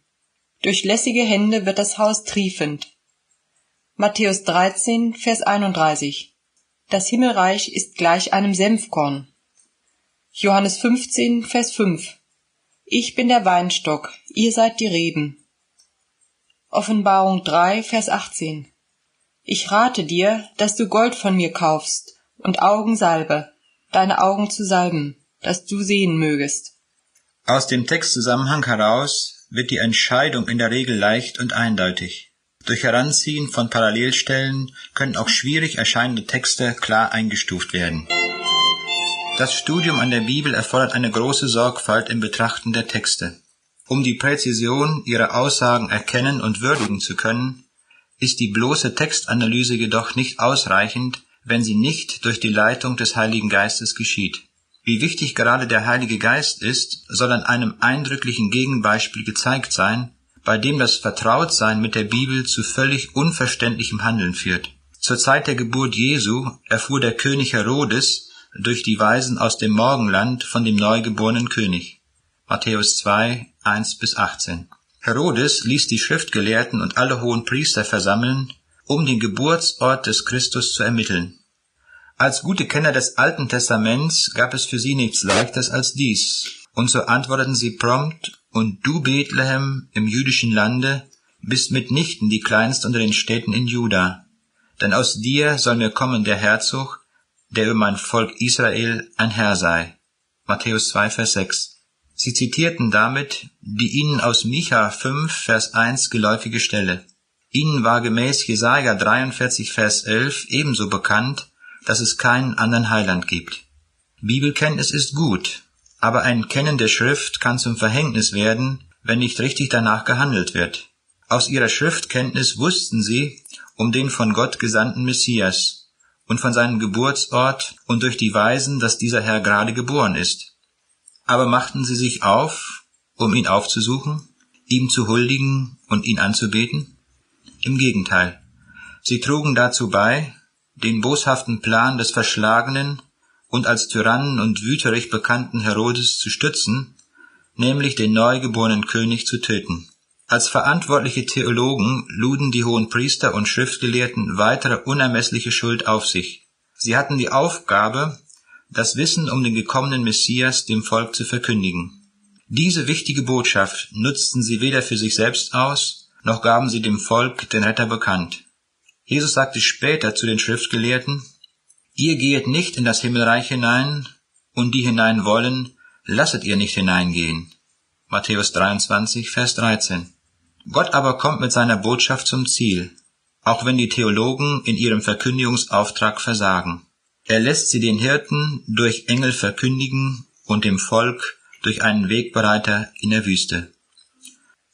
Durch lässige Hände wird das Haus triefend. Matthäus 13, Vers 31. Das Himmelreich ist gleich einem Senfkorn. Johannes 15, Vers 5. Ich bin der Weinstock, ihr seid die Reben. Offenbarung 3, Vers 18. Ich rate dir, dass du Gold von mir kaufst und Augensalbe, deine Augen zu salben, dass du sehen mögest. Aus dem Textzusammenhang heraus wird die Entscheidung in der Regel leicht und eindeutig. Durch Heranziehen von Parallelstellen können auch schwierig erscheinende Texte klar eingestuft werden. Das Studium an der Bibel erfordert eine große Sorgfalt im Betrachten der Texte. Um die Präzision ihrer Aussagen erkennen und würdigen zu können, ist die bloße Textanalyse jedoch nicht ausreichend, wenn sie nicht durch die Leitung des Heiligen Geistes geschieht. Wie wichtig gerade der Heilige Geist ist, soll an einem eindrücklichen Gegenbeispiel gezeigt sein, bei dem das Vertrautsein mit der Bibel zu völlig unverständlichem Handeln führt. Zur Zeit der Geburt Jesu erfuhr der König Herodes durch die Weisen aus dem Morgenland von dem neugeborenen König. Matthäus 2, 1-18. Herodes ließ die Schriftgelehrten und alle hohen Priester versammeln, um den Geburtsort des Christus zu ermitteln. Als gute Kenner des Alten Testaments gab es für sie nichts Leichtes als dies, und so antworteten sie prompt: Und du, Bethlehem, im jüdischen Lande, bist mitnichten die kleinste unter den Städten in Juda, denn aus dir soll mir kommen der Herzog, der über mein Volk Israel ein Herr sei. Matthäus 2, Vers 6. Sie zitierten damit die ihnen aus Micha 5, Vers 1 geläufige Stelle. Ihnen war gemäß Jesaja 43, Vers 11 ebenso bekannt, dass es keinen anderen Heiland gibt. Bibelkenntnis ist gut, aber ein Kennen der Schrift kann zum Verhängnis werden, wenn nicht richtig danach gehandelt wird. Aus ihrer Schriftkenntnis wussten sie um den von Gott gesandten Messias und von seinem Geburtsort und durch die Weisen, dass dieser Herr gerade geboren ist. Aber machten sie sich auf, um ihn aufzusuchen, ihm zu huldigen und ihn anzubeten? Im Gegenteil. Sie trugen dazu bei, den boshaften Plan des verschlagenen und als Tyrannen und wüterich bekannten Herodes zu stützen, nämlich den neugeborenen König zu töten. Als verantwortliche Theologen luden die hohen Priester und Schriftgelehrten weitere unermessliche Schuld auf sich. Sie hatten die Aufgabe, das Wissen um den gekommenen Messias dem Volk zu verkündigen. Diese wichtige Botschaft nutzten sie weder für sich selbst aus, noch gaben sie dem Volk den Retter bekannt. Jesus sagte später zu den Schriftgelehrten: Ihr gehet nicht in das Himmelreich hinein, und die hinein wollen, lasset ihr nicht hineingehen. Matthäus 23, Vers 13. Gott aber kommt mit seiner Botschaft zum Ziel, auch wenn die Theologen in ihrem Verkündigungsauftrag versagen. Er lässt sie den Hirten durch Engel verkündigen und dem Volk durch einen Wegbereiter in der Wüste.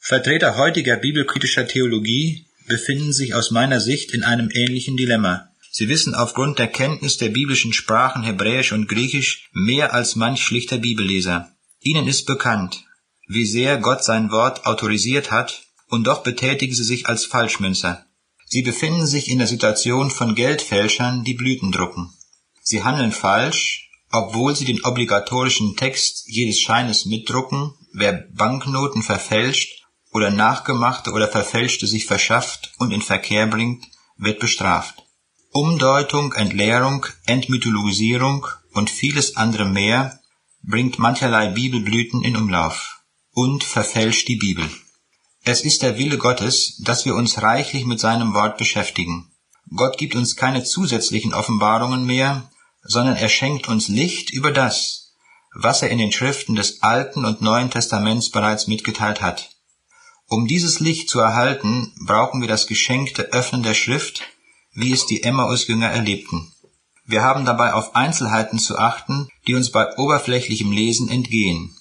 Vertreter heutiger bibelkritischer Theologie befinden sich aus meiner Sicht in einem ähnlichen Dilemma. Sie wissen aufgrund der Kenntnis der biblischen Sprachen Hebräisch und Griechisch mehr als manch schlichter Bibelleser. Ihnen ist bekannt, wie sehr Gott sein Wort autorisiert hat, und doch betätigen sie sich als Falschmünzer. Sie befinden sich in der Situation von Geldfälschern, die Blüten drucken. Sie handeln falsch, obwohl sie den obligatorischen Text jedes Scheines mitdrucken. Wer Banknoten verfälscht oder nachgemachte oder verfälschte sich verschafft und in Verkehr bringt, wird bestraft. Umdeutung, Entleerung, Entmythologisierung und vieles andere mehr bringt mancherlei Bibelblüten in Umlauf und verfälscht die Bibel. Es ist der Wille Gottes, dass wir uns reichlich mit seinem Wort beschäftigen. Gott gibt uns keine zusätzlichen Offenbarungen mehr, sondern er schenkt uns Licht über das, was er in den Schriften des Alten und Neuen Testaments bereits mitgeteilt hat. Um dieses Licht zu erhalten, brauchen wir das geschenkte Öffnen der Schrift, wie es die Emmaus-Jünger erlebten. Wir haben dabei auf Einzelheiten zu achten, die uns bei oberflächlichem Lesen entgehen.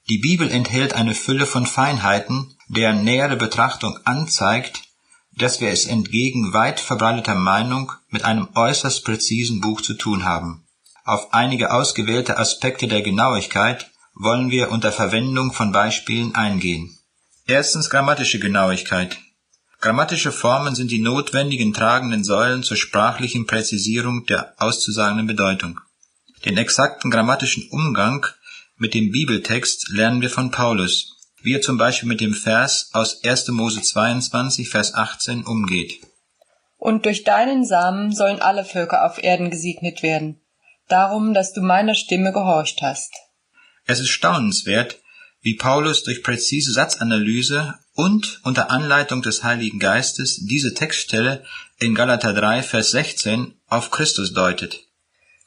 Die Bibel enthält eine Fülle von Feinheiten, deren nähere Betrachtung anzeigt, dass wir es entgegen weit verbreiteter Meinung mit einem äußerst präzisen Buch zu tun haben. Auf einige ausgewählte Aspekte der Genauigkeit wollen wir unter Verwendung von Beispielen eingehen. Erstens grammatische Genauigkeit. Grammatische Formen sind die notwendigen tragenden Säulen zur sprachlichen Präzisierung der auszusagenden Bedeutung. Den exakten grammatischen Umgang mit dem Bibeltext lernen wir von Paulus, wie er zum Beispiel mit dem Vers aus 1. Mose 22, Vers 18 umgeht. Und durch deinen Samen sollen alle Völker auf Erden gesegnet werden, darum, dass du meiner Stimme gehorcht hast. Es ist staunenswert, wie Paulus durch präzise Satzanalyse und unter Anleitung des Heiligen Geistes diese Textstelle in Galater 3, Vers 16 auf Christus deutet.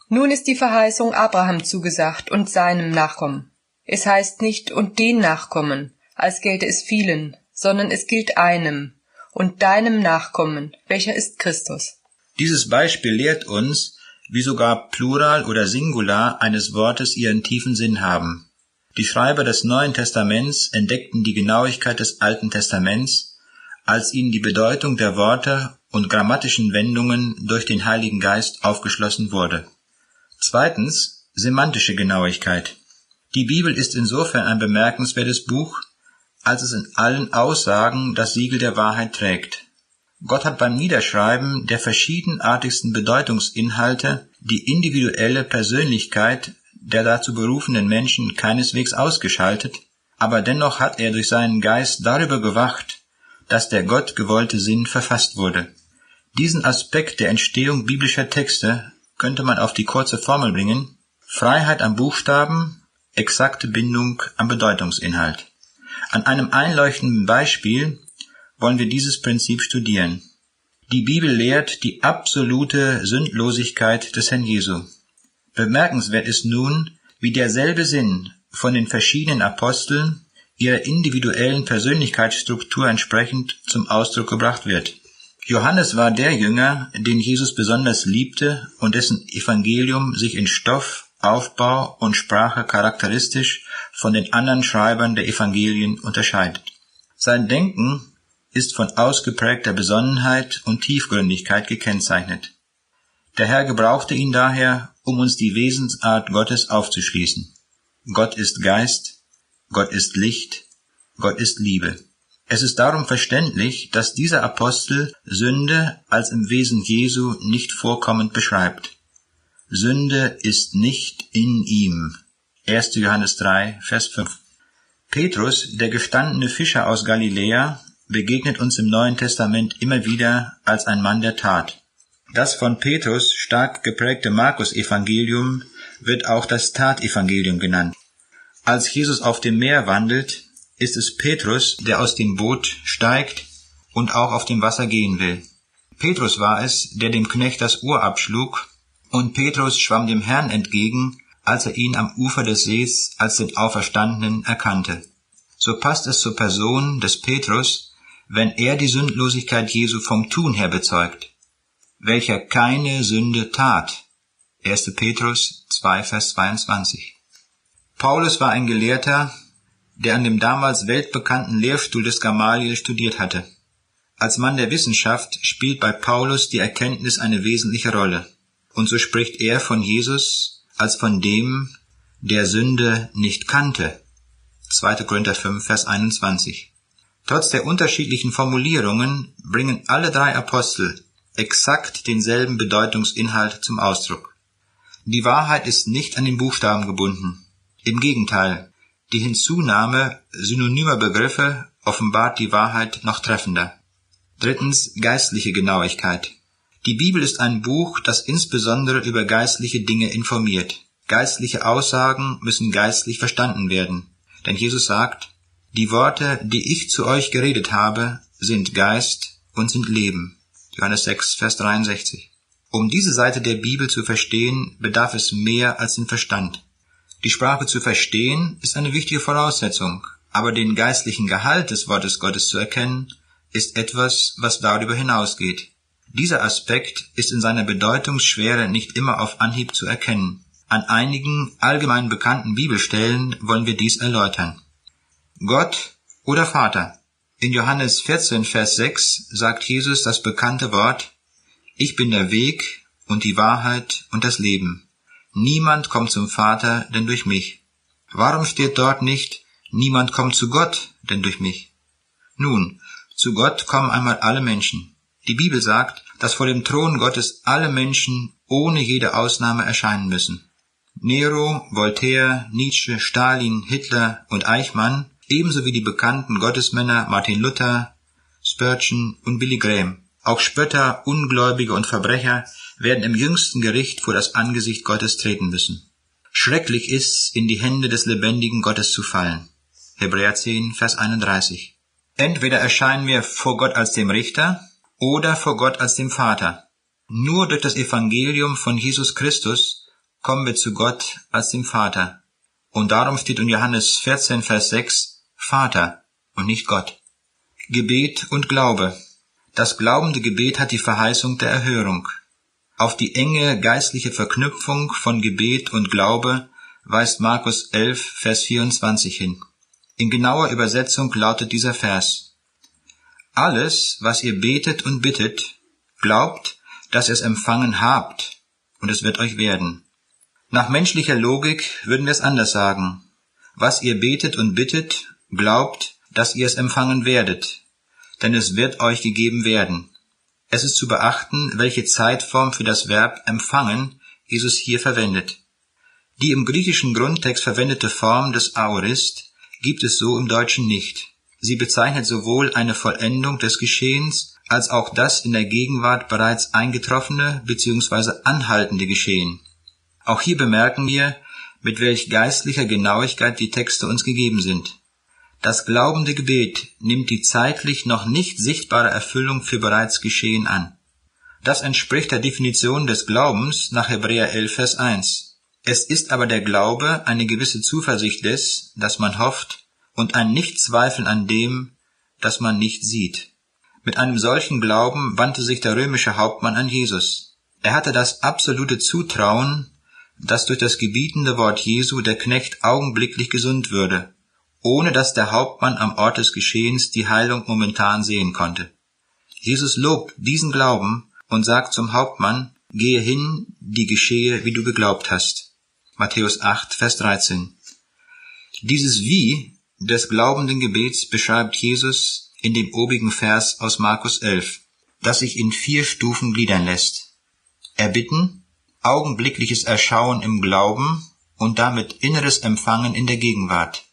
Nun ist die Verheißung Abraham zugesagt und seinem Nachkommen. Es heißt nicht und den Nachkommen, als gelte es vielen, sondern es gilt einem und deinem Nachkommen, welcher ist Christus. Dieses Beispiel lehrt uns, wie sogar Plural oder Singular eines Wortes ihren tiefen Sinn haben. Die Schreiber des Neuen Testaments entdeckten die Genauigkeit des Alten Testaments, als ihnen die Bedeutung der Worte und grammatischen Wendungen durch den Heiligen Geist aufgeschlossen wurde. Zweitens, semantische Genauigkeit. Die Bibel ist insofern ein bemerkenswertes Buch, als es in allen Aussagen das Siegel der Wahrheit trägt. Gott hat beim Niederschreiben der verschiedenartigsten Bedeutungsinhalte die individuelle Persönlichkeit der dazu berufenen Menschen keineswegs ausgeschaltet, aber dennoch hat er durch seinen Geist darüber gewacht, dass der Gott gewollte Sinn verfasst wurde. Diesen Aspekt der Entstehung biblischer Texte könnte man auf die kurze Formel bringen: Freiheit am Buchstaben, exakte Bindung am Bedeutungsinhalt. An einem einleuchtenden Beispiel wollen wir dieses Prinzip studieren. Die Bibel lehrt die absolute Sündlosigkeit des Herrn Jesu. Bemerkenswert ist nun, wie derselbe Sinn von den verschiedenen Aposteln ihrer individuellen Persönlichkeitsstruktur entsprechend zum Ausdruck gebracht wird. Johannes war der Jünger, den Jesus besonders liebte und dessen Evangelium sich in Stoff, Aufbau und Sprache charakteristisch von den anderen Schreibern der Evangelien unterscheidet. Sein Denken ist von ausgeprägter Besonnenheit und Tiefgründigkeit gekennzeichnet. Der Herr gebrauchte ihn daher, um uns die Wesensart Gottes aufzuschließen. Gott ist Geist, Gott ist Licht, Gott ist Liebe. Es ist darum verständlich, dass dieser Apostel Sünde als im Wesen Jesu nicht vorkommend beschreibt. Sünde ist nicht in ihm. 1. Johannes 3, Vers 5. Petrus, der gestandene Fischer aus Galiläa, begegnet uns im Neuen Testament immer wieder als ein Mann der Tat. Das von Petrus stark geprägte Markus-Evangelium wird auch das Tatevangelium genannt. Als Jesus auf dem Meer wandelt, ist es Petrus, der aus dem Boot steigt und auch auf dem Wasser gehen will. Petrus war es, der dem Knecht das Ohr abschlug, und Petrus schwamm dem Herrn entgegen, als er ihn am Ufer des Sees als den Auferstandenen erkannte. So passt es zur Person des Petrus, wenn er die Sündlosigkeit Jesu vom Tun her bezeugt, welcher keine Sünde tat. 1. Petrus 2, Vers 22. Paulus war ein Gelehrter, der an dem damals weltbekannten Lehrstuhl des Gamaliel studiert hatte. Als Mann der Wissenschaft spielt bei Paulus die Erkenntnis eine wesentliche Rolle. Und so spricht er von Jesus als von dem, der Sünde nicht kannte. 2. Korinther 5, Vers 21. Trotz der unterschiedlichen Formulierungen bringen alle drei Apostel exakt denselben Bedeutungsinhalt zum Ausdruck. Die Wahrheit ist nicht an den Buchstaben gebunden. Im Gegenteil, die Hinzunahme synonymer Begriffe offenbart die Wahrheit noch treffender. Drittens, geistliche Genauigkeit. Die Bibel ist ein Buch, das insbesondere über geistliche Dinge informiert. Geistliche Aussagen müssen geistlich verstanden werden. Denn Jesus sagt, die Worte, die ich zu euch geredet habe, sind Geist und sind Leben. Johannes 6, Vers 63. Um diese Seite der Bibel zu verstehen, bedarf es mehr als den Verstand. Die Sprache zu verstehen, ist eine wichtige Voraussetzung, aber den geistlichen Gehalt des Wortes Gottes zu erkennen, ist etwas, was darüber hinausgeht. Dieser Aspekt ist in seiner Bedeutungsschwere nicht immer auf Anhieb zu erkennen. An einigen allgemein bekannten Bibelstellen wollen wir dies erläutern. Gott oder Vater. In Johannes 14, Vers 6 sagt Jesus das bekannte Wort, ich bin der Weg und die Wahrheit und das Leben. Niemand kommt zum Vater, denn durch mich. Warum steht dort nicht, niemand kommt zu Gott, denn durch mich? Nun, zu Gott kommen einmal alle Menschen. Die Bibel sagt, dass vor dem Thron Gottes alle Menschen ohne jede Ausnahme erscheinen müssen. Nero, Voltaire, Nietzsche, Stalin, Hitler und Eichmann, ebenso wie die bekannten Gottesmänner Martin Luther, Spurgeon und Billy Graham. Auch Spötter, Ungläubige und Verbrecher werden im jüngsten Gericht vor das Angesicht Gottes treten müssen. Schrecklich ist's, in die Hände des lebendigen Gottes zu fallen. Hebräer 10, Vers 31. Entweder erscheinen wir vor Gott als dem Richter oder vor Gott als dem Vater. Nur durch das Evangelium von Jesus Christus kommen wir zu Gott als dem Vater. Und darum steht in Johannes 14, Vers 6, Vater und nicht Gott. Gebet und Glaube. Das glaubende Gebet hat die Verheißung der Erhörung. Auf die enge geistliche Verknüpfung von Gebet und Glaube weist Markus 11, Vers 24 hin. In genauer Übersetzung lautet dieser Vers: Alles, was ihr betet und bittet, glaubt, dass ihr es empfangen habt, und es wird euch werden. Nach menschlicher Logik würden wir es anders sagen. Was ihr betet und bittet, glaubt, dass ihr es empfangen werdet, denn es wird euch gegeben werden. Es ist zu beachten, welche Zeitform für das Verb empfangen Jesus hier verwendet. Die im griechischen Grundtext verwendete Form des Aorist gibt es so im Deutschen nicht. Sie bezeichnet sowohl eine Vollendung des Geschehens als auch das in der Gegenwart bereits eingetroffene bzw. anhaltende Geschehen. Auch hier bemerken wir, mit welch geistlicher Genauigkeit die Texte uns gegeben sind. Das glaubende Gebet nimmt die zeitlich noch nicht sichtbare Erfüllung für bereits Geschehen an. Das entspricht der Definition des Glaubens nach Hebräer 11, Vers 1. Es ist aber der Glaube eine gewisse Zuversicht des, das man hofft, und ein Nichtzweifeln an dem, das man nicht sieht. Mit einem solchen Glauben wandte sich der römische Hauptmann an Jesus. Er hatte das absolute Zutrauen, dass durch das gebietende Wort Jesu der Knecht augenblicklich gesund würde, ohne dass der Hauptmann am Ort des Geschehens die Heilung momentan sehen konnte. Jesus lobt diesen Glauben und sagt zum Hauptmann, gehe hin, die geschehe, wie du geglaubt hast. Matthäus 8, Vers 13. Dieses Wie des glaubenden Gebets beschreibt Jesus in dem obigen Vers aus Markus 11, das sich in 4 Stufen gliedern lässt. Erbitten, augenblickliches Erschauen im Glauben und damit inneres Empfangen in der Gegenwart.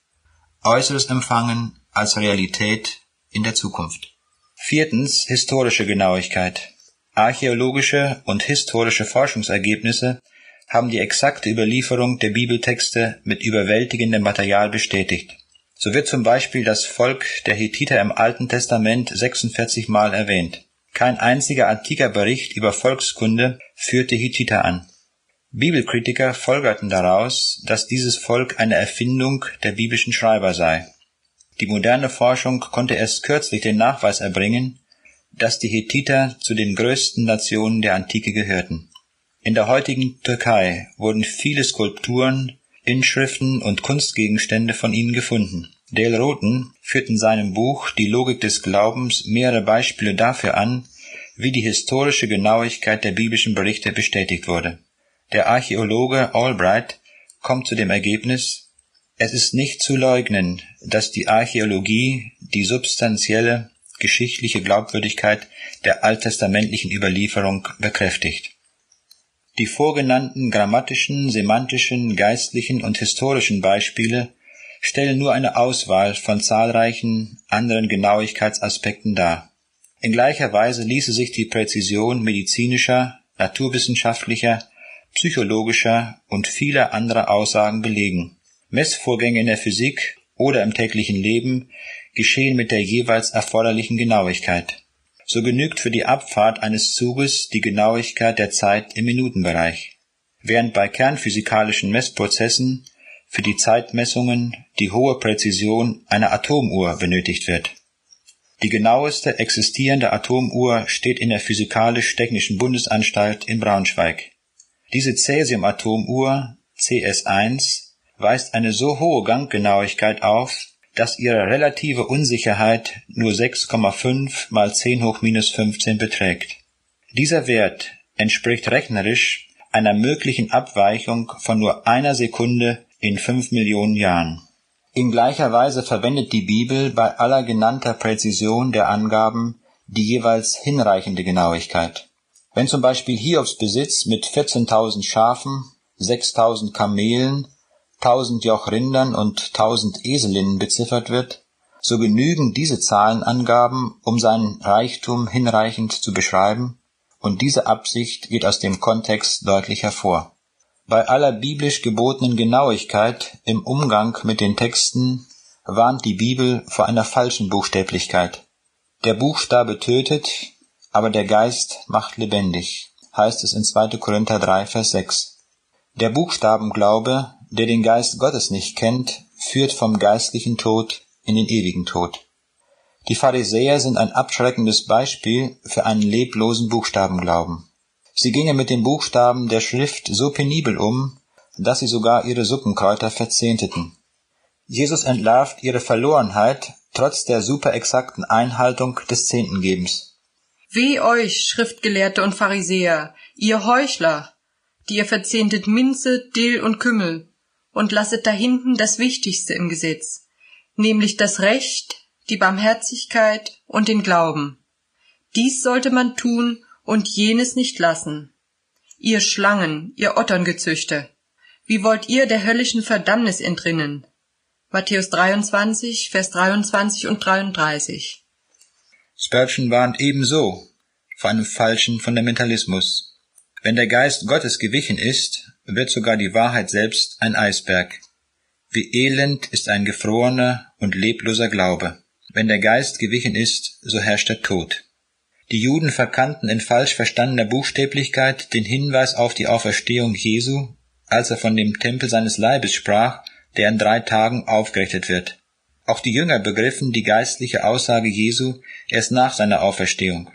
Äußeres Empfangen als Realität in der Zukunft. 4. Historische Genauigkeit. Archäologische und historische Forschungsergebnisse haben die exakte Überlieferung der Bibeltexte mit überwältigendem Material bestätigt. So wird zum Beispiel das Volk der Hethiter im Alten Testament 46 Mal erwähnt. Kein einziger antiker Bericht über Volkskunde führte Hethiter an. Bibelkritiker folgerten daraus, dass dieses Volk eine Erfindung der biblischen Schreiber sei. Die moderne Forschung konnte erst kürzlich den Nachweis erbringen, dass die Hethiter zu den größten Nationen der Antike gehörten. In der heutigen Türkei wurden viele Skulpturen, Inschriften und Kunstgegenstände von ihnen gefunden. Dale Rhoton führt in seinem Buch Die Logik des Glaubens mehrere Beispiele dafür an, wie die historische Genauigkeit der biblischen Berichte bestätigt wurde. Der Archäologe Albright kommt zu dem Ergebnis: Es ist nicht zu leugnen, dass die Archäologie die substanzielle geschichtliche Glaubwürdigkeit der alttestamentlichen Überlieferung bekräftigt. Die vorgenannten grammatischen, semantischen, geistlichen und historischen Beispiele stellen nur eine Auswahl von zahlreichen anderen Genauigkeitsaspekten dar. In gleicher Weise ließe sich die Präzision medizinischer, naturwissenschaftlicher, psychologischer und vieler anderer Aussagen belegen. Messvorgänge in der Physik oder im täglichen Leben geschehen mit der jeweils erforderlichen Genauigkeit. So genügt für die Abfahrt eines Zuges die Genauigkeit der Zeit im Minutenbereich, während bei kernphysikalischen Messprozessen für die Zeitmessungen die hohe Präzision einer Atomuhr benötigt wird. Die genaueste existierende Atomuhr steht in der Physikalisch-Technischen Bundesanstalt in Braunschweig. Diese Cäsium-Atomuhr, CS1, weist eine so hohe Ganggenauigkeit auf, dass ihre relative Unsicherheit nur 6,5 mal 10 hoch minus 15 beträgt. Dieser Wert entspricht rechnerisch einer möglichen Abweichung von nur einer Sekunde in 5 Millionen Jahren. In gleicher Weise verwendet die Bibel bei aller genannter Präzision der Angaben die jeweils hinreichende Genauigkeit. Wenn zum Beispiel Hiobs Besitz mit 14.000 Schafen, 6.000 Kamelen, 1.000 Joch Rindern und 1.000 Eselinnen beziffert wird, so genügen diese Zahlenangaben, um seinen Reichtum hinreichend zu beschreiben, und diese Absicht geht aus dem Kontext deutlich hervor. Bei aller biblisch gebotenen Genauigkeit im Umgang mit den Texten warnt die Bibel vor einer falschen Buchstäblichkeit. Der Buchstabe tötet, aber der Geist macht lebendig, heißt es in 2. Korinther 3, Vers 6. Der Buchstabenglaube, der den Geist Gottes nicht kennt, führt vom geistlichen Tod in den ewigen Tod. Die Pharisäer sind ein abschreckendes Beispiel für einen leblosen Buchstabenglauben. Sie gingen mit den Buchstaben der Schrift so penibel um, dass sie sogar ihre Suppenkräuter verzehnteten. Jesus entlarvt ihre Verlorenheit trotz der superexakten Einhaltung des Zehntengebens. Weh euch, Schriftgelehrte und Pharisäer, ihr Heuchler, die ihr verzehntet Minze, Dill und Kümmel und lasset dahinten das Wichtigste im Gesetz, nämlich das Recht, die Barmherzigkeit und den Glauben. Dies sollte man tun und jenes nicht lassen. Ihr Schlangen, ihr Otterngezüchter, wie wollt ihr der höllischen Verdammnis entrinnen? Matthäus 23, Vers 23 und 33. Spurgeon warnt ebenso vor einem falschen Fundamentalismus. Wenn der Geist Gottes gewichen ist, wird sogar die Wahrheit selbst ein Eisberg. Wie elend ist ein gefrorener und lebloser Glaube. Wenn der Geist gewichen ist, so herrscht der Tod. Die Juden verkannten in falsch verstandener Buchstäblichkeit den Hinweis auf die Auferstehung Jesu, als er von dem Tempel seines Leibes sprach, der in 3 Tagen aufgerichtet wird. Auch die Jünger begriffen die geistliche Aussage Jesu erst nach seiner Auferstehung.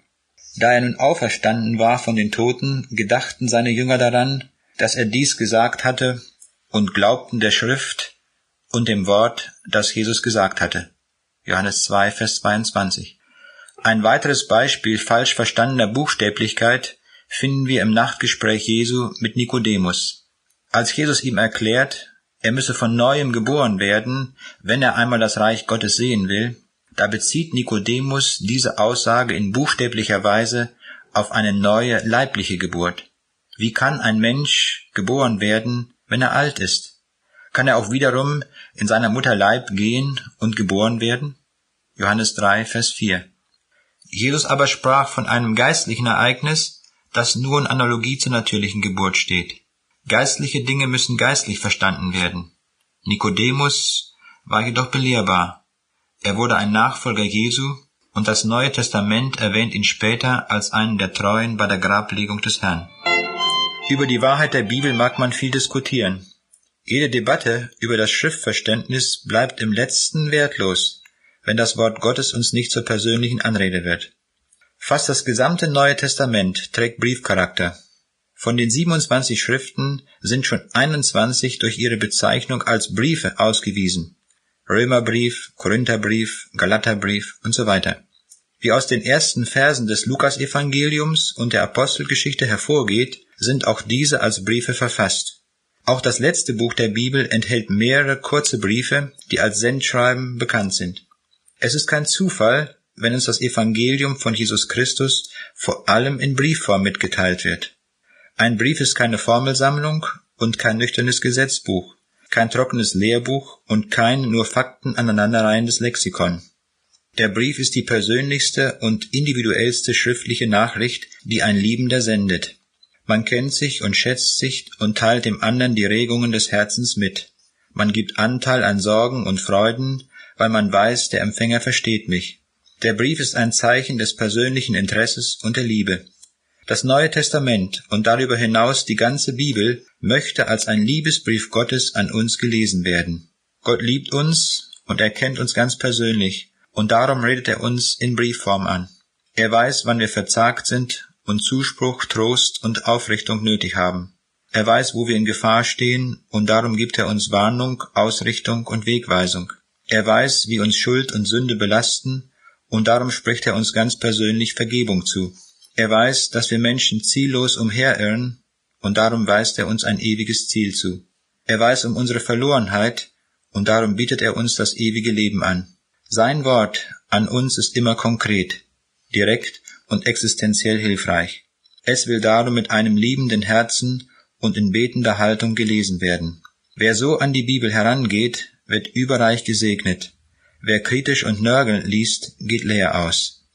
Da er nun auferstanden war von den Toten, gedachten seine Jünger daran, dass er dies gesagt hatte, und glaubten der Schrift und dem Wort, das Jesus gesagt hatte. Johannes 2, Vers 22. Ein weiteres Beispiel falsch verstandener Buchstäblichkeit finden wir im Nachtgespräch Jesu mit Nikodemus. Als Jesus ihm erklärt, er müsse von Neuem geboren werden, wenn er einmal das Reich Gottes sehen will, da bezieht Nikodemus diese Aussage in buchstäblicher Weise auf eine neue leibliche Geburt. Wie kann ein Mensch geboren werden, wenn er alt ist? Kann er auch wiederum in seiner Mutter Leib gehen und geboren werden? Johannes 3, Vers 4. Jesus aber sprach von einem geistlichen Ereignis, das nur in Analogie zur natürlichen Geburt steht. Geistliche Dinge müssen geistlich verstanden werden. Nikodemus war jedoch belehrbar. Er wurde ein Nachfolger Jesu, und das Neue Testament erwähnt ihn später als einen der Treuen bei der Grablegung des Herrn. Über die Wahrheit der Bibel mag man viel diskutieren. Jede Debatte über das Schriftverständnis bleibt im Letzten wertlos, wenn das Wort Gottes uns nicht zur persönlichen Anrede wird. Fast das gesamte Neue Testament trägt Briefcharakter. Von den 27 Schriften sind schon 21 durch ihre Bezeichnung als Briefe ausgewiesen. Römerbrief, Korintherbrief, Galaterbrief und so weiter. Wie aus den ersten Versen des Lukasevangeliums und der Apostelgeschichte hervorgeht, sind auch diese als Briefe verfasst. Auch das letzte Buch der Bibel enthält mehrere kurze Briefe, die als Sendschreiben bekannt sind. Es ist kein Zufall, wenn uns das Evangelium von Jesus Christus vor allem in Briefform mitgeteilt wird. Ein Brief ist keine Formelsammlung und kein nüchternes Gesetzbuch, kein trockenes Lehrbuch und kein nur Fakten aneinanderreihendes Lexikon. Der Brief ist die persönlichste und individuellste schriftliche Nachricht, die ein Liebender sendet. Man kennt sich und schätzt sich und teilt dem anderen die Regungen des Herzens mit. Man gibt Anteil an Sorgen und Freuden, weil man weiß, der Empfänger versteht mich. Der Brief ist ein Zeichen des persönlichen Interesses und der Liebe. Das Neue Testament und darüber hinaus die ganze Bibel möchte als ein Liebesbrief Gottes an uns gelesen werden. Gott liebt uns und er kennt uns ganz persönlich und darum redet er uns in Briefform an. Er weiß, wann wir verzagt sind und Zuspruch, Trost und Aufrichtung nötig haben. Er weiß, wo wir in Gefahr stehen und darum gibt er uns Warnung, Ausrichtung und Wegweisung. Er weiß, wie uns Schuld und Sünde belasten und darum spricht er uns ganz persönlich Vergebung zu. Er weiß, dass wir Menschen ziellos umherirren und darum weist er uns ein ewiges Ziel zu. Er weiß um unsere Verlorenheit und darum bietet er uns das ewige Leben an. Sein Wort an uns ist immer konkret, direkt und existenziell hilfreich. Es will darum mit einem liebenden Herzen und in betender Haltung gelesen werden. Wer so an die Bibel herangeht, wird überreich gesegnet. Wer kritisch und nörgelnd liest, geht leer aus.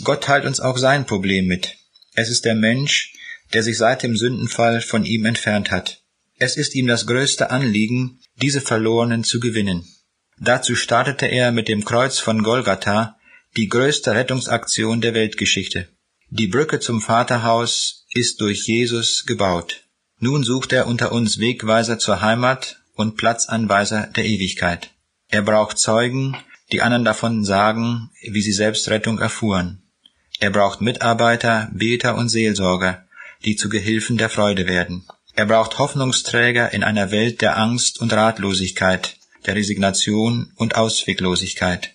Gott teilt uns auch sein Problem mit. Es ist der Mensch, der sich seit dem Sündenfall von ihm entfernt hat. Es ist ihm das größte Anliegen, diese Verlorenen zu gewinnen. Dazu startete er mit dem Kreuz von Golgatha die größte Rettungsaktion der Weltgeschichte. Die Brücke zum Vaterhaus ist durch Jesus gebaut. Nun sucht er unter uns Wegweiser zur Heimat und Platzanweiser der Ewigkeit. Er braucht Zeugen, die anderen davon sagen, wie sie selbst Rettung erfuhren. Er braucht Mitarbeiter, Beter und Seelsorger, die zu Gehilfen der Freude werden. Er braucht Hoffnungsträger in einer Welt der Angst und Ratlosigkeit, der Resignation und Ausweglosigkeit.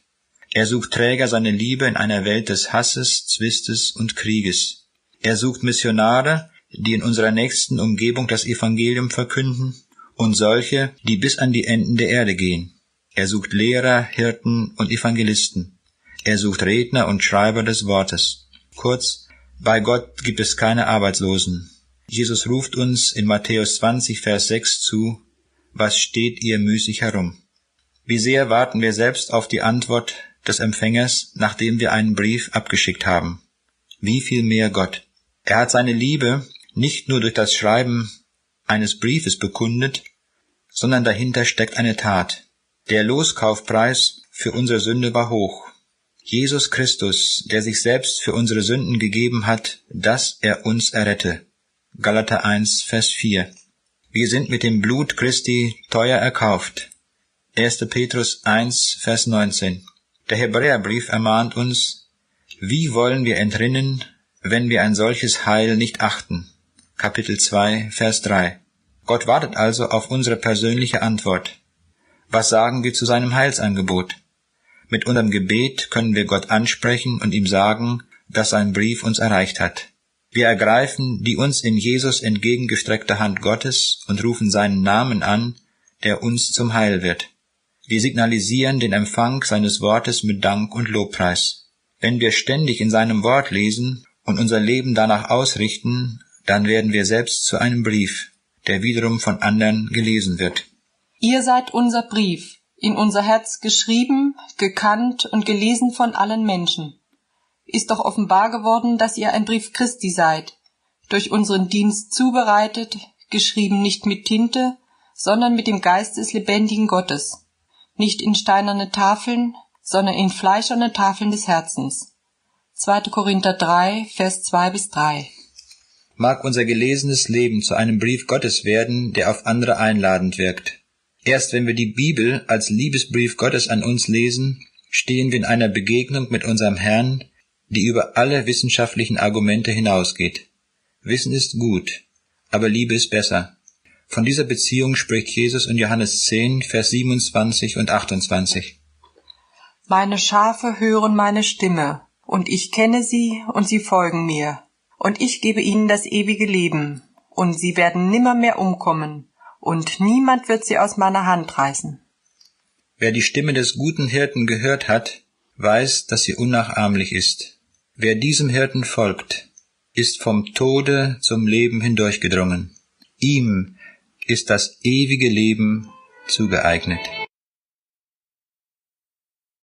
Er sucht Träger seiner Liebe in einer Welt des Hasses, Zwistes und Krieges. Er sucht Missionare, die in unserer nächsten Umgebung das Evangelium verkünden und solche, die bis an die Enden der Erde gehen. Er sucht Lehrer, Hirten und Evangelisten. Er sucht Redner und Schreiber des Wortes. Kurz, bei Gott gibt es keine Arbeitslosen. Jesus ruft uns in Matthäus 20, Vers 6 zu: Was steht ihr müßig herum? Wie sehr warten wir selbst auf die Antwort des Empfängers, nachdem wir einen Brief abgeschickt haben. Wie viel mehr Gott. Er hat seine Liebe nicht nur durch das Schreiben eines Briefes bekundet, sondern dahinter steckt eine Tat. Der Loskaufpreis für unsere Sünde war hoch. Jesus Christus, der sich selbst für unsere Sünden gegeben hat, dass er uns errette. Galater 1, Vers 4. Wir sind mit dem Blut Christi teuer erkauft. 1. Petrus 1, Vers 19. Der Hebräerbrief ermahnt uns: Wie wollen wir entrinnen, wenn wir ein solches Heil nicht achten? Kapitel 2, Vers 3. Gott wartet also auf unsere persönliche Antwort. Was sagen wir zu seinem Heilsangebot? Mit unserem Gebet können wir Gott ansprechen und ihm sagen, dass sein Brief uns erreicht hat. Wir ergreifen die uns in Jesus entgegengestreckte Hand Gottes und rufen seinen Namen an, der uns zum Heil wird. Wir signalisieren den Empfang seines Wortes mit Dank und Lobpreis. Wenn wir ständig in seinem Wort lesen und unser Leben danach ausrichten, dann werden wir selbst zu einem Brief, der wiederum von anderen gelesen wird. Ihr seid unser Brief, in unser Herz geschrieben, gekannt und gelesen von allen Menschen. Ist doch offenbar geworden, dass ihr ein Brief Christi seid, durch unseren Dienst zubereitet, geschrieben nicht mit Tinte, sondern mit dem Geist des lebendigen Gottes, nicht in steinerne Tafeln, sondern in fleischerne Tafeln des Herzens. 2. Korinther 3, Vers 2-3. Mag unser gelesenes Leben zu einem Brief Gottes werden, der auf andere einladend wirkt. Erst wenn wir die Bibel als Liebesbrief Gottes an uns lesen, stehen wir in einer Begegnung mit unserem Herrn, die über alle wissenschaftlichen Argumente hinausgeht. Wissen ist gut, aber Liebe ist besser. Von dieser Beziehung spricht Jesus in Johannes 10, Vers 27 und 28. Meine Schafe hören meine Stimme, und ich kenne sie, und sie folgen mir. Und ich gebe ihnen das ewige Leben, und sie werden nimmermehr umkommen, und niemand wird sie aus meiner Hand reißen. Wer die Stimme des guten Hirten gehört hat, weiß, dass sie unnachahmlich ist. Wer diesem Hirten folgt, ist vom Tode zum Leben hindurchgedrungen. Ihm ist das ewige Leben zugeeignet.